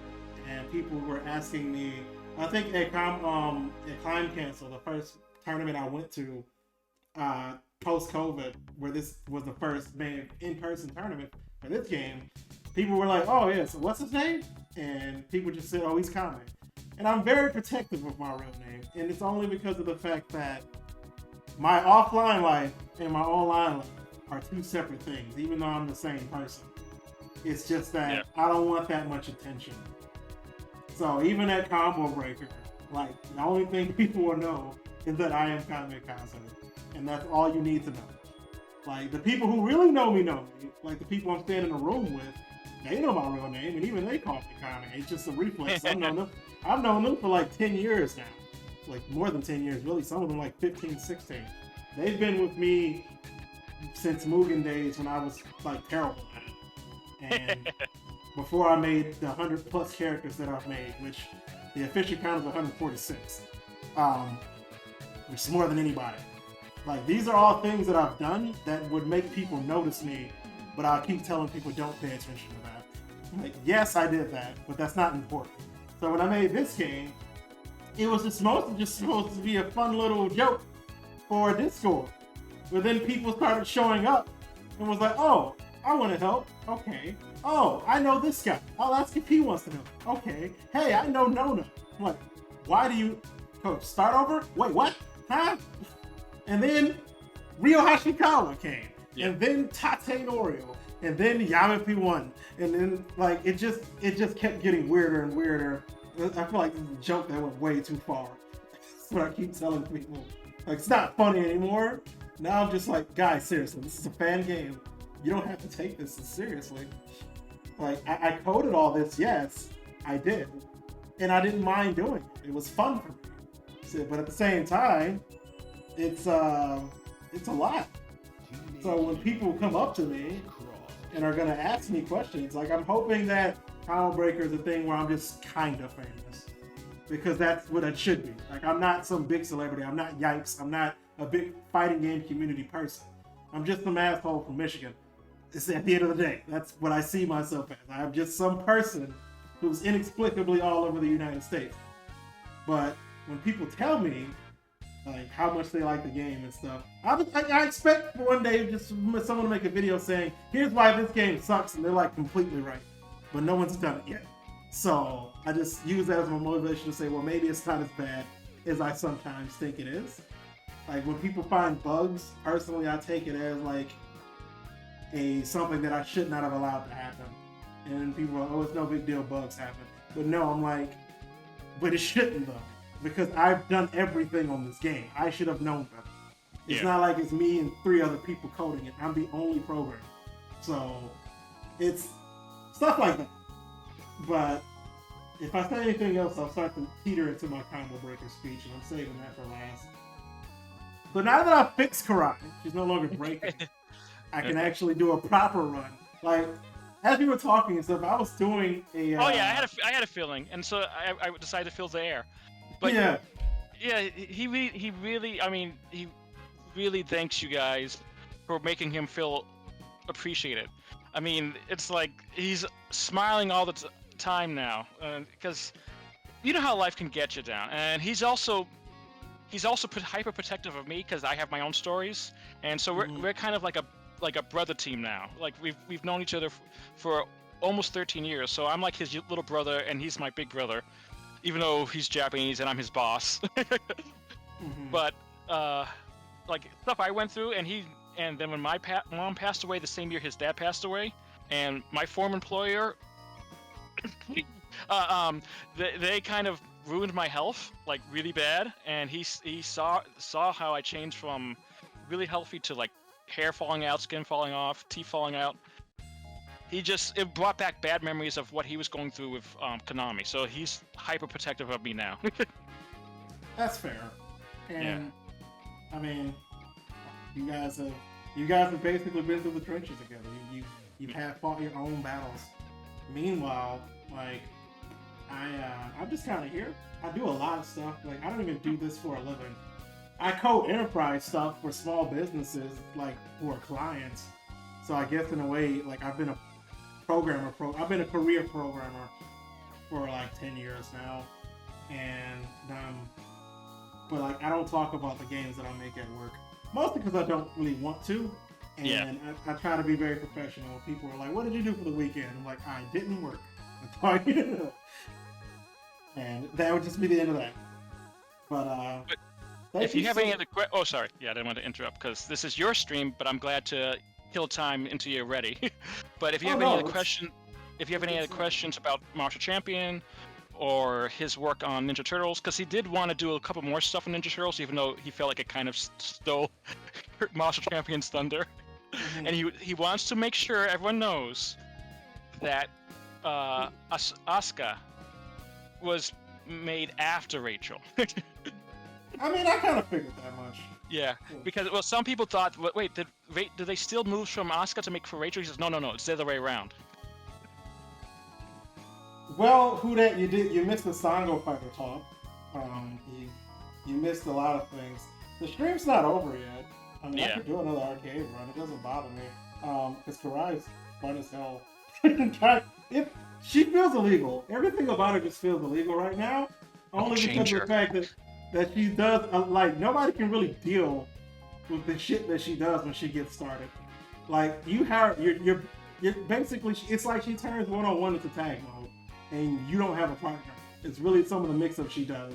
and people were asking me, I think at Kamekaze, the first tournament I went to post-COVID, where this was the first main in-person tournament for this game, people were like, oh yeah, so what's his name? And people just said, oh, he's Kame. And I'm very protective of my real name, and it's only because of the fact that my offline life and my online life are two separate things, even though I'm the same person. It's just that I don't want that much attention. So even at Combo Breaker, like, the only thing people will know is that I am Kamekaze, and that's all you need to know. Like, the people who really know me, like the people I'm staying in a room with, they know my real name, and even they call me Kame. It's just a reflex. I've known them for like 10 years now. Like, more than 10 years, really. Some of them like 15, 16. They've been with me since M.U.G.E.N days when I was like terrible at it. And before I made the 100 plus characters that I've made, which the official count is 146, which is more than anybody. Like, these are all things that I've done that would make people notice me, but I'll keep telling people don't pay attention to that. Like, yes, I did that, but that's not important. So when I made this game, it was just supposed to be a fun little joke for Discord. But then people started showing up and was like, oh, I want to help. Okay. Oh, I know this guy. I'll ask if he wants to help. Okay. Hey, I know Nona. I'm like, why do you, Coach, start over? Wait, what? Huh? And then Ryo Hashikawa came. Yeah. And then Tate Norio. And then Yamapi1. And then, like, it just kept getting weirder and weirder. I feel like this is a joke that went way too far. That's what I keep telling people. Like, it's not funny anymore. Now I'm just like, guys, seriously, this is a fan game. You don't have to take this seriously. Like, I coded all this, yes, I did. And I didn't mind doing it. It was fun for me. So, but at the same time, it's a lot. So when people come up to me and are gonna ask me questions, like, I'm hoping that Combo Breaker is a thing where I'm just kind of famous, because that's what it should be. Like, I'm not some big celebrity. I'm not Yipes. I'm not a big fighting game community person. I'm just some asshole from Michigan. It's at the end of the day. That's what I see myself as. I'm just some person who's inexplicably all over the United States. But when people tell me, like, how much they like the game and stuff, I expect one day just someone to make a video saying, here's why this game sucks, and they're like completely right. But no one's done it yet. So I just use that as my motivation to say, well, maybe it's not as bad as I sometimes think it is. Like, when people find bugs, personally, I take it as like something that I should not have allowed to happen. And people are, oh, it's no big deal, bugs happen. But no, I'm like, but it shouldn't though, because I've done everything on this game. I should have known better. It's not like it's me and 3 other people coding it. I'm the only programmer. So it's stuff like that. But if I say anything else, I'll start to teeter into my Combo Breaker speech, and I'm saving that for last. So now that I've fixed Karai, she's no longer breaking, I can actually do a proper run. Like, as we were talking and stuff, I was doing a... I had a feeling, and so I decided to fill the air. But he really thanks you guys for making him feel appreciated. I mean, it's like he's smiling all the time now, because you know how life can get you down, and he's also hyper protective of me because I have my own stories, and so we're kind of like a brother team now. Like, we've known each other for almost 13 years, so I'm like his little brother and he's my big brother, even though he's Japanese and I'm his boss. but like stuff I went through, and then when my mom passed away the same year his dad passed away, and my former employer, they kind of ruined my health like really bad, and he saw how I changed from really healthy to like hair falling out, skin falling off, teeth falling out. It brought back bad memories of what he was going through with Konami, so he's hyper protective of me now. That's fair. And Yeah. I mean, you guys have basically been through the trenches together. You've had fought your own battles. Meanwhile, like I'm just kind of here. I do a lot of stuff. Like I don't even do this for a living. I code enterprise stuff for small businesses, like for clients. So I guess in a way, like I've been a I've been a career programmer for like 10 years now, and but like I don't talk about the games that I make at work, mostly because I don't really want to. And I try to be very professional. People are like, "What did you do for the weekend?" I'm like, "I didn't work." That's all I need to know. And that would just be the end of that. But if you have any other oh, sorry. Yeah, I didn't want to interrupt because this is your stream, but I'm glad to kill time until you're ready. But if you have any other questions about Martial Champion or his work on Ninja Turtles, because he did want to do a couple more stuff on Ninja Turtles, even though he felt like it kind of stole Martial Champion's thunder. And he wants to make sure everyone knows that Asuka was made after Rachel. I mean, I kind of figured that much. Yeah, because some people thought, wait, did they still move from Asuka to make for Rachel? He says, no, it's the other way around. Well, you missed the Sango fighter talk. You missed a lot of things. The stream's not over yet. I mean, I could do another arcade run. It doesn't bother me. Because Karai's fun as hell. She feels illegal. Everything about her just feels illegal right now. Only because of the fact that she does, like, nobody can really deal with the shit that she does when she gets started. Like, you're basically, it's like she turns 1-on-1 into tag mode, and you don't have a partner. It's really some of the mix-up she does.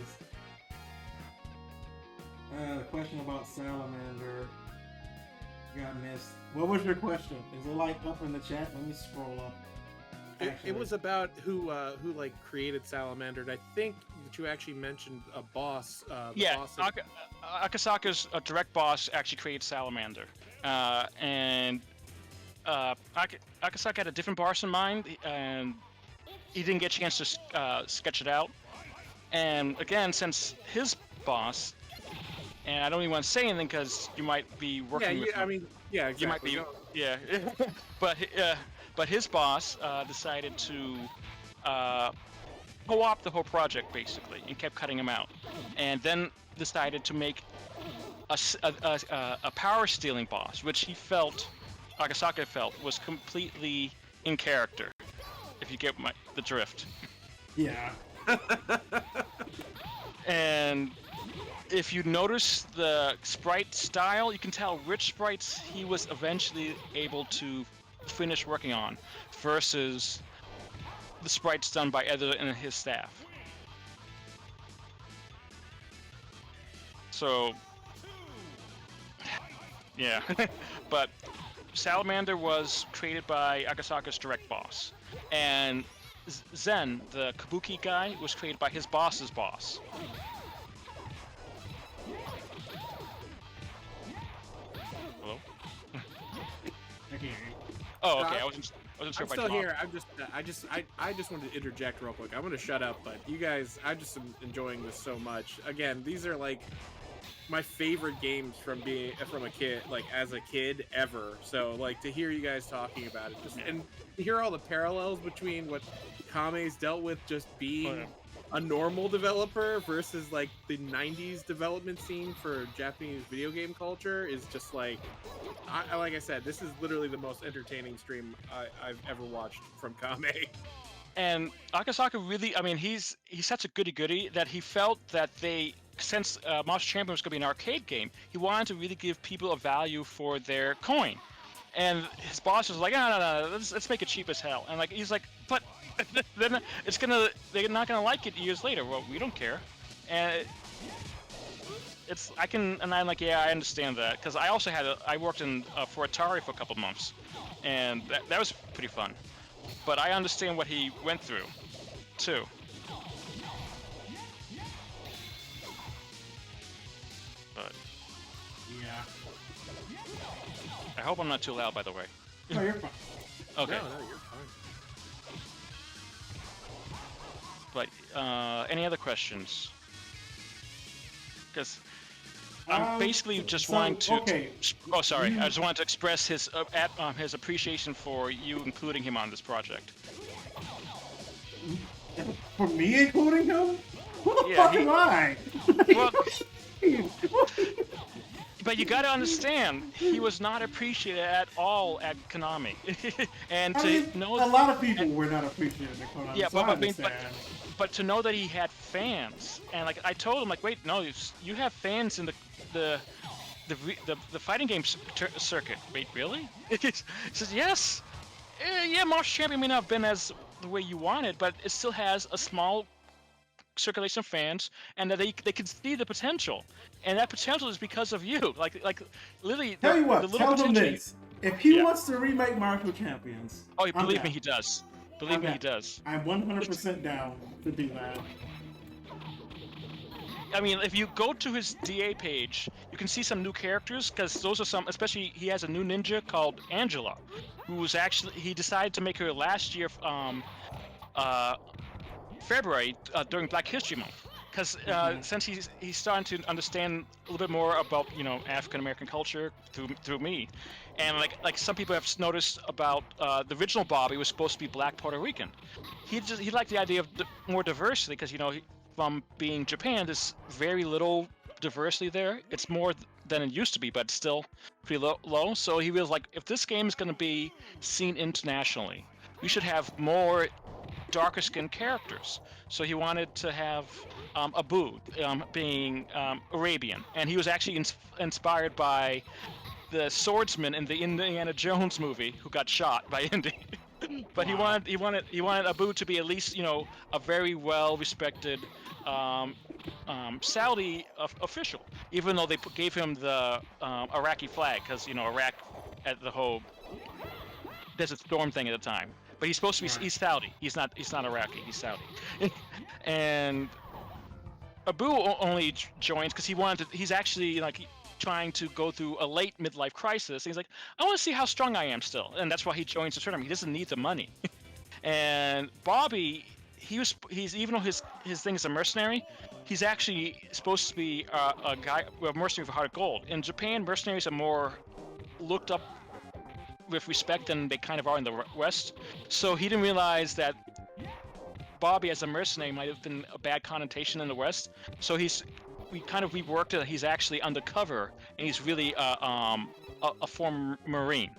The question about Salamander got missed. What was your question? Is it like up in the chat? Let me scroll up. It was about who like created Salamander, and I think that you actually mentioned a boss. Akasaka's direct boss actually created Salamander, and Akasaka had a different boss in mind, and he didn't get a chance to sketch it out. And again, since his boss, and I don't even want to say anything because you might be working with him. I mean, yeah, exactly. You might be, but his boss decided to co-opt the whole project basically, and kept cutting him out, and then decided to make a power stealing boss, which Akasaka felt was completely in character. If you get the drift. Yeah. And if you notice the sprite style, you can tell which sprites he was eventually able to finish working on versus the sprites done by Editor and his staff. So, yeah. But Salamander was created by Akasaka's direct boss. And Zen, the Kabuki guy, was created by his boss's boss. Hello? I can hear you. Oh, okay. I wasn't sure I'm if I still talked. here. I just wanted to interject real quick. I'm gonna shut up, but you guys, I just am enjoying this so much. Again, these are like my favorite games from a kid, like as a kid ever. So like to hear you guys talking about it, and to hear all the parallels between what Kame's dealt with just being a normal developer versus like the 90s development scene for Japanese video game culture is just like, like I said, this is literally the most entertaining stream I've ever watched from Kame. And Akasaka really, I mean, he's such a goody-goody that he felt that since Martial Champion was going to be an arcade game, he wanted to really give people a value for their coin. And his boss was like, no, let's make it cheap as hell. And like he's like, but then they're not gonna like it years later. Well, we don't care. And it's I can, and I'm like, yeah, I understand that, because I also I worked in for Atari for a couple months, and that was pretty fun. But I understand what he went through, too. But Yeah. I hope I'm not too loud, by the way. No, you're fine. Okay. No, you're fine. But any other questions? Because I'm basically just wanting to. Okay. Oh, sorry. I just wanted to express his appreciation for you including him on this project. For me including him? Who the Yeah, fuck am I? Well, but you got to understand, he was not appreciated at all at Konami, and I to mean, know a lot of people were not appreciative of Konami, Yeah, so I but understand. to know that he had fans, and like I told him, like, wait, no, you have fans in the fighting game circuit. Wait, really? He says yes. Yeah, March Champion may not have been as the way you wanted, but it still has a small circulation of fans, and that they can see the potential, and that potential is because of you. Like literally, Tell you what, the little tell them potential. this. If he Yeah. wants to remake Marshall Champions, Oh, I'm believe me, down. he does. Believe me, he does. I'm 100% down to do that. I mean, if you go to his DA page, you can see some new characters, because those are some, especially he has a new ninja called Angela, who was actually, he decided to make her last year, February, during Black History Month. Because since he's starting to understand a little bit more about, you know, African American culture through me, and like some people have noticed about the original Bobby was supposed to be Black Puerto Rican. He liked the idea of more diversity, because, you know, from being Japan, there's very little diversity there. It's more than it used to be, but still pretty low. So he was like, if this game is going to be seen internationally, we should have more darker skinned characters. So he wanted to have Abu being Arabian, and he was actually inspired by the swordsman in the Indiana Jones movie who got shot by Indy. But Wow. he wanted Abu to be at least, you know, a very well respected Saudi official, even though they gave him the Iraqi flag, because, you know, Iraq at the whole Desert Storm thing at the time. But he's supposed to be he's Saudi. He's not Iraqi. He's Saudi. And Abu only joins because he's actually like trying to go through a late midlife crisis. And he's like, I want to see how strong I am still, and that's why he joins the tournament. He doesn't need the money. And Bobby, he's even though his thing is a mercenary, he's actually supposed to be a mercenary for heart of gold. In Japan, mercenaries are more looked up with respect than they kind of are in the West. So he didn't realize that Bobby as a mercenary might have been a bad connotation in the West. So we kind of reworked it. He's actually undercover, and he's really a former Marine.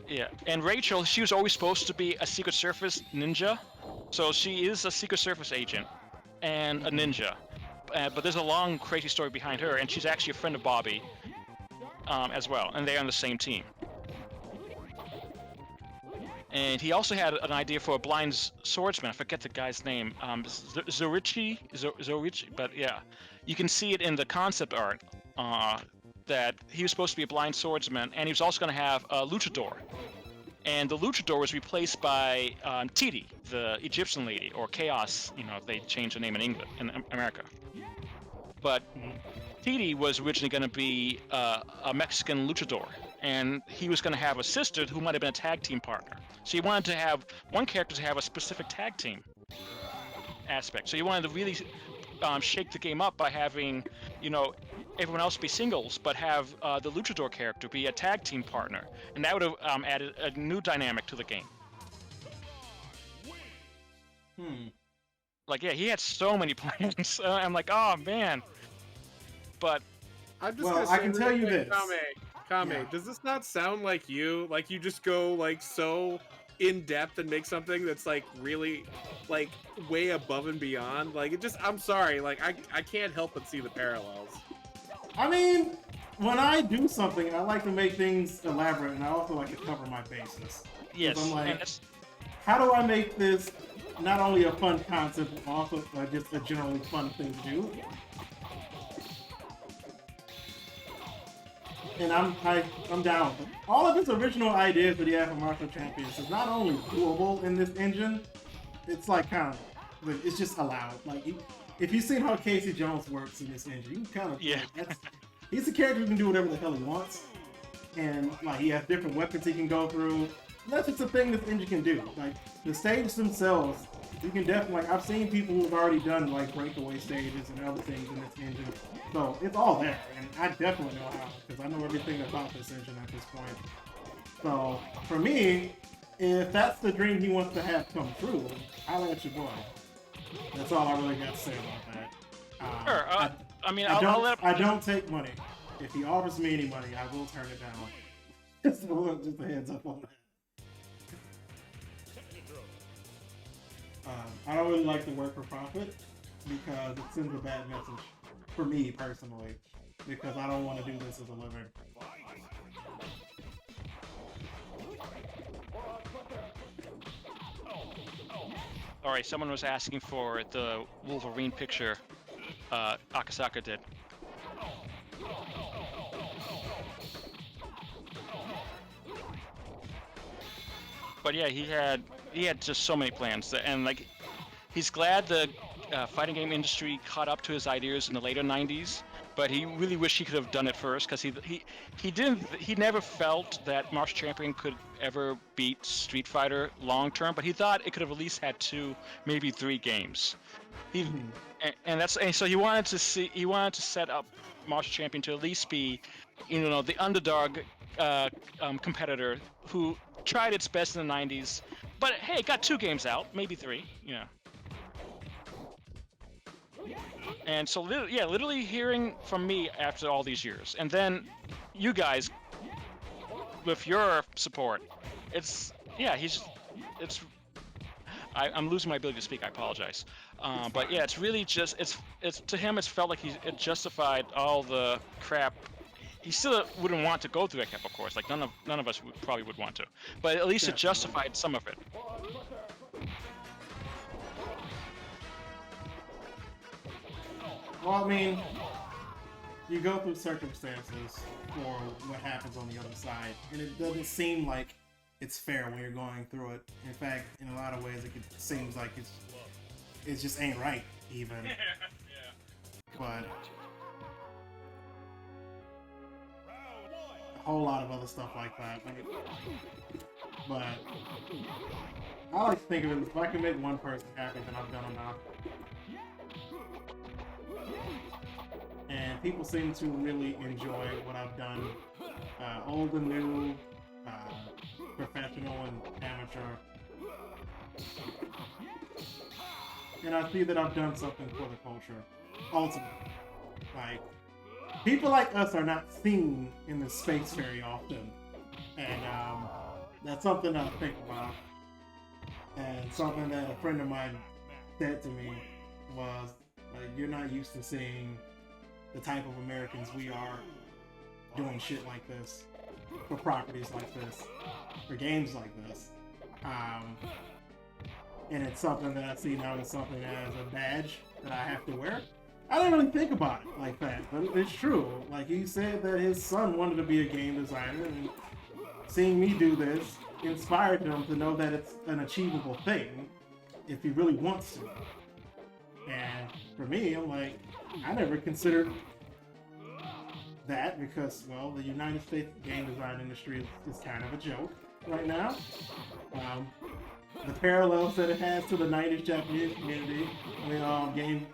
Yeah, and Rachel, she was always supposed to be a Secret Service ninja, so she is a Secret Service agent and a ninja. But there's a long, crazy story behind her, and she's actually a friend of Bobby as well, and they're on the same team. And he also had an idea for a blind swordsman. I forget the guy's name. Zorichi, but yeah. You can see it in the concept art that he was supposed to be a blind swordsman, and he was also going to have a luchador. And the luchador was replaced by Titi, the Egyptian lady, or Chaos, you know, if they changed the name in England, in America. But Titi was originally going to be a Mexican luchador, and he was going to have a sister who might have been a tag team partner. So he wanted to have one character to have a specific tag team aspect. So he wanted to really shake the game up by having, you know, everyone else be singles, but have the luchador character be a tag team partner, and that would have added a new dynamic to the game. Like, yeah, he had so many plans. I'm like, oh man. But I'm just Well, gonna say I can tell you quick, this. Kame, Yeah. does this not sound like you? Like you just go like so in depth and make something that's like really like way above and beyond. Like it just I'm sorry, like I can't help but see the parallels. I mean, when I do something, I like to make things elaborate, and I also like to cover my bases. yes, I'm like, and how do I make this not only a fun concept, but also just a generally fun thing to do. And I'm down. All of his original ideas that he had for Martial Champions is not only doable in this engine, it's like kind of, it's just allowed. Like, if you've seen how Casey Jones works in this engine, you can kind of, Yeah. like, he's a character who can do whatever the hell he wants. And like, he has different weapons he can go through. And that's just a thing this engine can do. Like, the stages themselves, you can definitely, like, I've seen people who've already done like breakaway stages and other things in this engine. So it's all there, and I definitely know how, because I know everything about this engine at this point. So for me, if that's the dream he wants to have come true, I'll let you boy. That's all I really got to say about that. Sure. I mean, I'll let him... I don't take money. If he offers me any money, I will turn it down. Just a heads up on that. I don't really like the work for profit because it sends a bad message for me personally, because I don't want to do this as a living. All right, someone was asking for the Wolverine picture Akasaka did. But yeah, he had just so many plans, and like, he's glad the fighting game industry caught up to his ideas in the later '90s. But he really wished he could have done it first, because he never felt that Martial Champion could ever beat Street Fighter long term. But he thought it could have at least had 2, maybe 3 games. And so he wanted to set up Martial Champion to at least be, the underdog competitor who tried its best in the '90s. But hey, it got 2 games out, maybe 3, And so, literally hearing from me after all these years, and then you guys with your support, I'm losing my ability to speak. I apologize, but yeah, it's really just it's to him. It's felt like it justified all the crap. He still wouldn't want to go through that crap, of course. Like none of us probably would want to, but at least it justified some of it. Well, I mean, you go through circumstances for what happens on the other side, and it doesn't seem like it's fair when you're going through it. In fact, in a lot of ways, it seems like it just ain't right, even. But a whole lot of other stuff like that. But I like to think of it, if I can make one person happy, then I've done enough. And people seem to really enjoy what I've done, old and new, professional and amateur. And I see that I've done something for the culture, ultimately. Like, people like us are not seen in the space very often, and that's something I think about. And something that a friend of mine said to me was, you're not used to seeing the type of Americans we are doing shit like this, for properties like this, for games like this. And it's something that I see now as something as a badge that I have to wear. I didn't really think about it like that, but it's true. Like, he said that his son wanted to be a game designer, and seeing me do this inspired him to know that it's an achievable thing if he really wants to. And for me, I'm like, I never considered that because, well, the United States game design industry is kind of a joke right now. The parallels that it has to the 90s Japanese community, game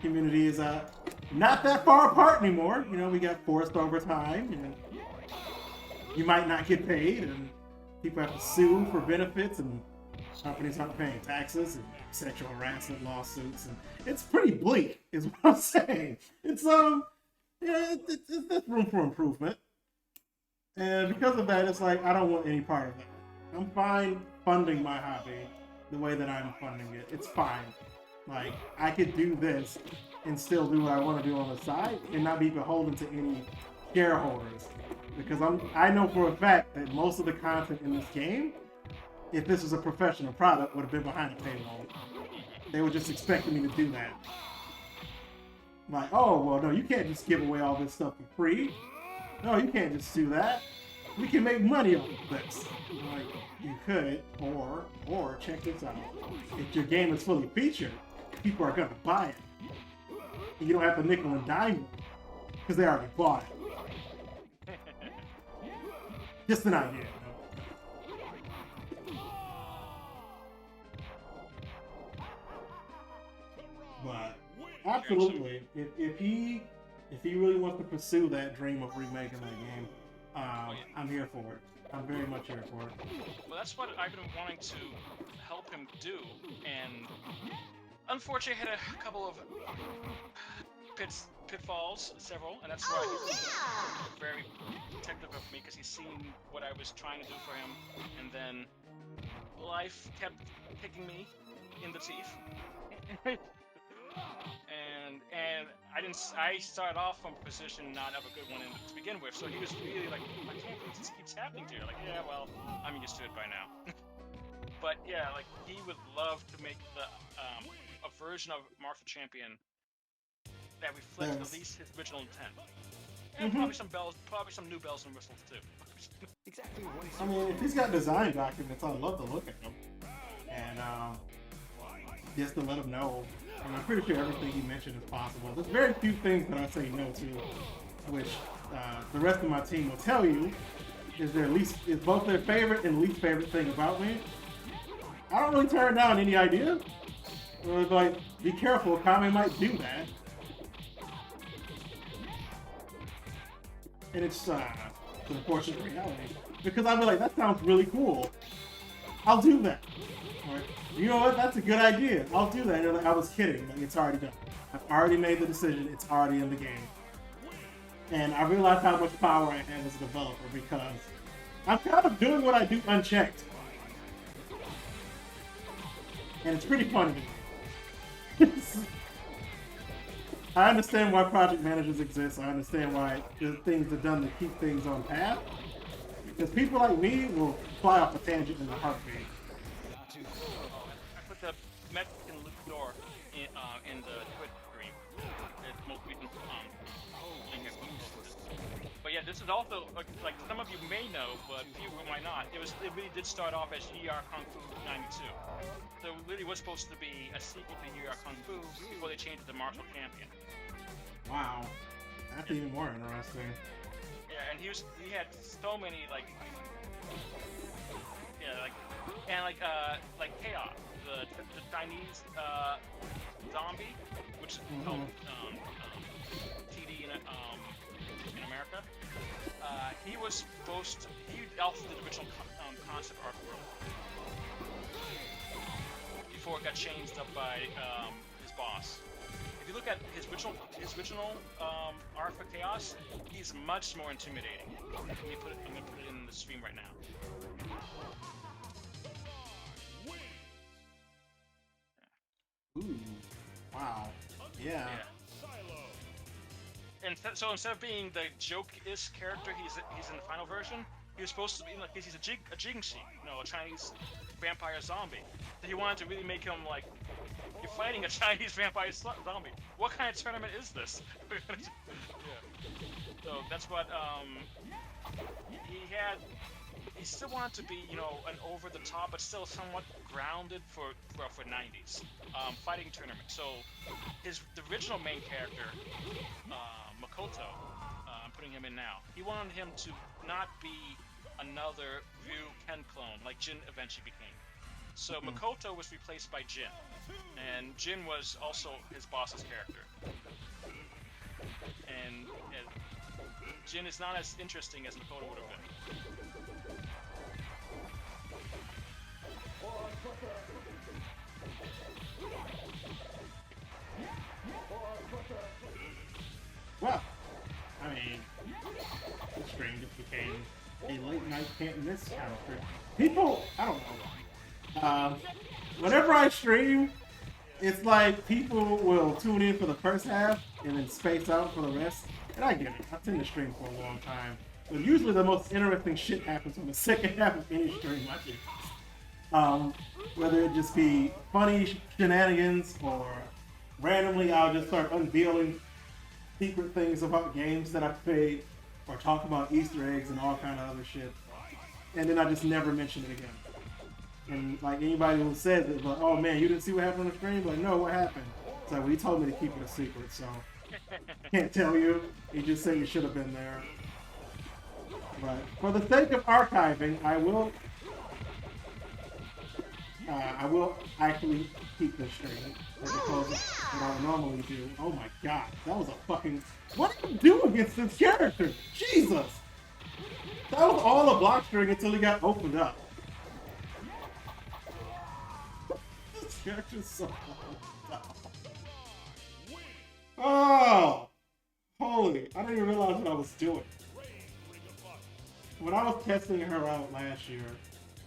community is not that far apart anymore. We got forced overtime, and you might not get paid, and people have to sue for benefits, and companies aren't paying taxes, and sexual harassment lawsuits, and it's pretty bleak, is what I'm saying. It's there's room for improvement, and because of that, it's like I don't want any part of that. I'm fine funding my hobby the way that I'm funding it. It's fine. Like, I could do this and still do what I want to do on the side and not be beholden to any shareholders, because I know for a fact that most of the content in this game, if this was a professional product, would have been behind a paywall. they were just expecting me to do that. Like, oh, well, no, you can't just give away all this stuff for free. No, you can't just do that. We can make money off of this. Like, you could, or check this out. If your game is fully featured, people are gonna buy it. And you don't have to nickel and dime them because they already bought it. Just an idea. But absolutely, if he really wants to pursue that dream of remaking that game, I'm here for it. I'm very much here for it. Well, that's what I've been wanting to help him do, and unfortunately, I had a couple of pitfalls, several, and that's why he's very protective of me, because he's seen what I was trying to do for him, and then life kept kicking me in the teeth. and I started off from a position not of a good one to begin with, so he was really like, I can't believe this keeps happening to you. Like, yeah, well, I'm used to it by now. But yeah, like, he would love to make a version of Martial Champion that reflects at least his original intent. And probably some new bells and whistles too. Exactly what I mean, if he's got design documents, I'd love to look at them. And just to let him know. And I'm pretty sure everything he mentioned is possible. There's very few things that I say no to, which the rest of my team will tell you is both their favorite and least favorite thing about me. I don't really turn down any idea. Like, be careful, Kame might do that. And it's an unfortunate reality. Because I'll be like, that sounds really cool. I'll do that. Right? You know what? That's a good idea. I'll do that. And they're like, I was kidding. Like, it's already done. I've already made the decision. It's already in the game. And I realized how much power I have as a developer because I'm kind of doing what I do unchecked. And it's pretty funny to me. I understand why project managers exist. I understand why things are done to keep things on path. Because people like me will fly off a tangent in a heartbeat. I put the Mexican Luchador in the Twitch stream. It's most recent link I posted. But yeah, this is also, like some of you may know, but few might not. It really did start off as ER Kung Fu 92. So it really was supposed to be a sequel to ER Kung Fu before they changed it to Martial Champion. Wow, that's even more interesting. Yeah, and he had so many like Chaos, the Chinese zombie, which is called TD in America. He was he also did the original concept art world before it got changed up by his boss. If you look at his original art for Chaos, he's much more intimidating. I'm gonna put it in the stream right now. Ooh, wow, yeah. And so instead of being the joke-ish character he's in the final version, he was supposed to be like he's a Jingxi, a Chinese vampire zombie. So he wanted to really make him like, you're fighting a Chinese vampire zombie. What kind of tournament is this? Yeah. So that's what he still wanted to be, an over the top, but still somewhat grounded for 90s fighting tournament. So the original main character, Makoto, I'm putting him in now. He wanted him to not be another M.U.G.E.N clone like Jin eventually became. So Makoto was replaced by Jin, and Jin was also his boss's character. And Jin is not as interesting as Makoto would have been. Well, I mean, the stream just became a late night can't miss kind of stream. People, I don't know. Whenever I stream, it's like people will tune in for the first half and then space out for the rest. And I get it. I've been to stream for a long time. But usually the most interesting shit happens on the second half of any stream I do. Whether it just be funny shenanigans or randomly I'll just start unveiling secret things about games that I've played or talk about Easter eggs and all kind of other shit. And then I just never mention it again. And like anybody who says it, like, oh man, you didn't see what happened on the screen? Like, no, what happened? It's like, well, he told me to keep it a secret, so can't tell you. He just said you should have been there. But for the sake of archiving, I will actually keep this straight as opposed to what I would normally do. Oh my god, that was a fucking... What did you do against this character? Jesus! That was all a block string until he got opened up. This character's so fucking dumb. Oh! Holy, I didn't even realize what I was doing. When I was testing her out last year,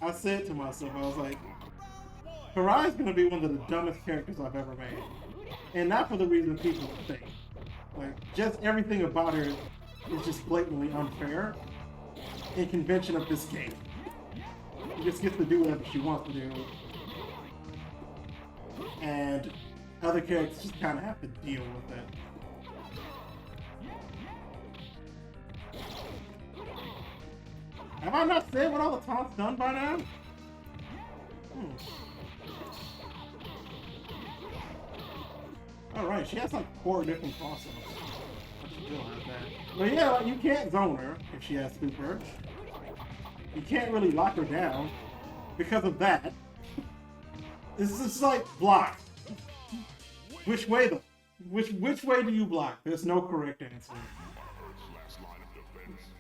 I said to myself, I was like, Karai is going to be one of the dumbest characters I've ever made. And not for the reason people think. Like, just everything about her is just blatantly unfair in convention of this game. She just gets to do whatever she wants to do. And other characters just kind of have to deal with it. Have I not said what all the taunts done by now? Alright, she has like 4 different crossovers. But yeah, like, you can't zone her if she has super. You can't really lock her down because of that. It's just like block. Which way though? Which way do you block? There's no correct answer.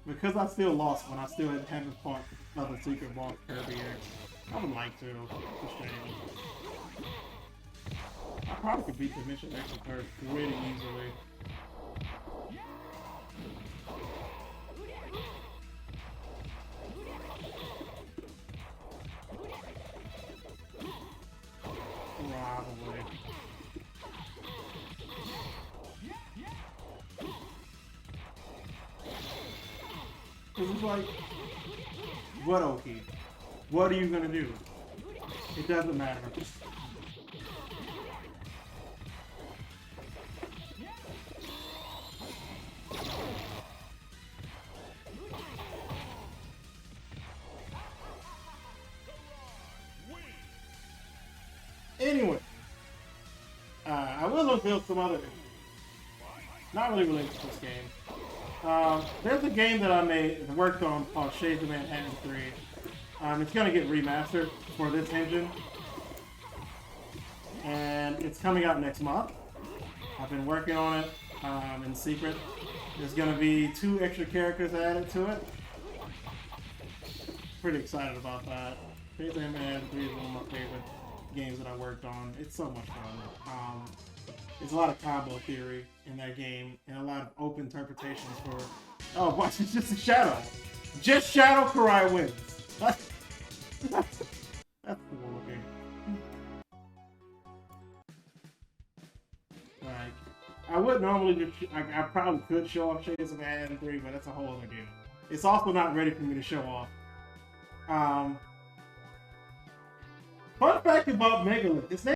Because I still lost when I still haven't fought another secret boss Kirby yet. I would like to. It's a shame. I probably could beat the mission X with her pretty easily. Probably. Cause it's like, what Oki? What are you gonna do? It doesn't matter. Anyway, I will unveil some other, not really related to this game. There's a game that I worked on called Shades of Manhattan 3. It's going to get remastered for this engine. And it's coming out next month. I've been working on it in secret. There's going to be 2 extra characters added to it. Pretty excited about that. Shades of Manhattan 3 is one of my favorite games that I worked on. It's so much fun. There's a lot of combo theory in that game and a lot of open interpretations for... Oh, watch, it's just a shadow. Just Shadow Karai wins. That's cool looking. Like, I would normally just... I probably could show off Shades of Manhattan 3, but that's a whole other deal. It's also not ready for me to show off. Fun fact about Megalith, his name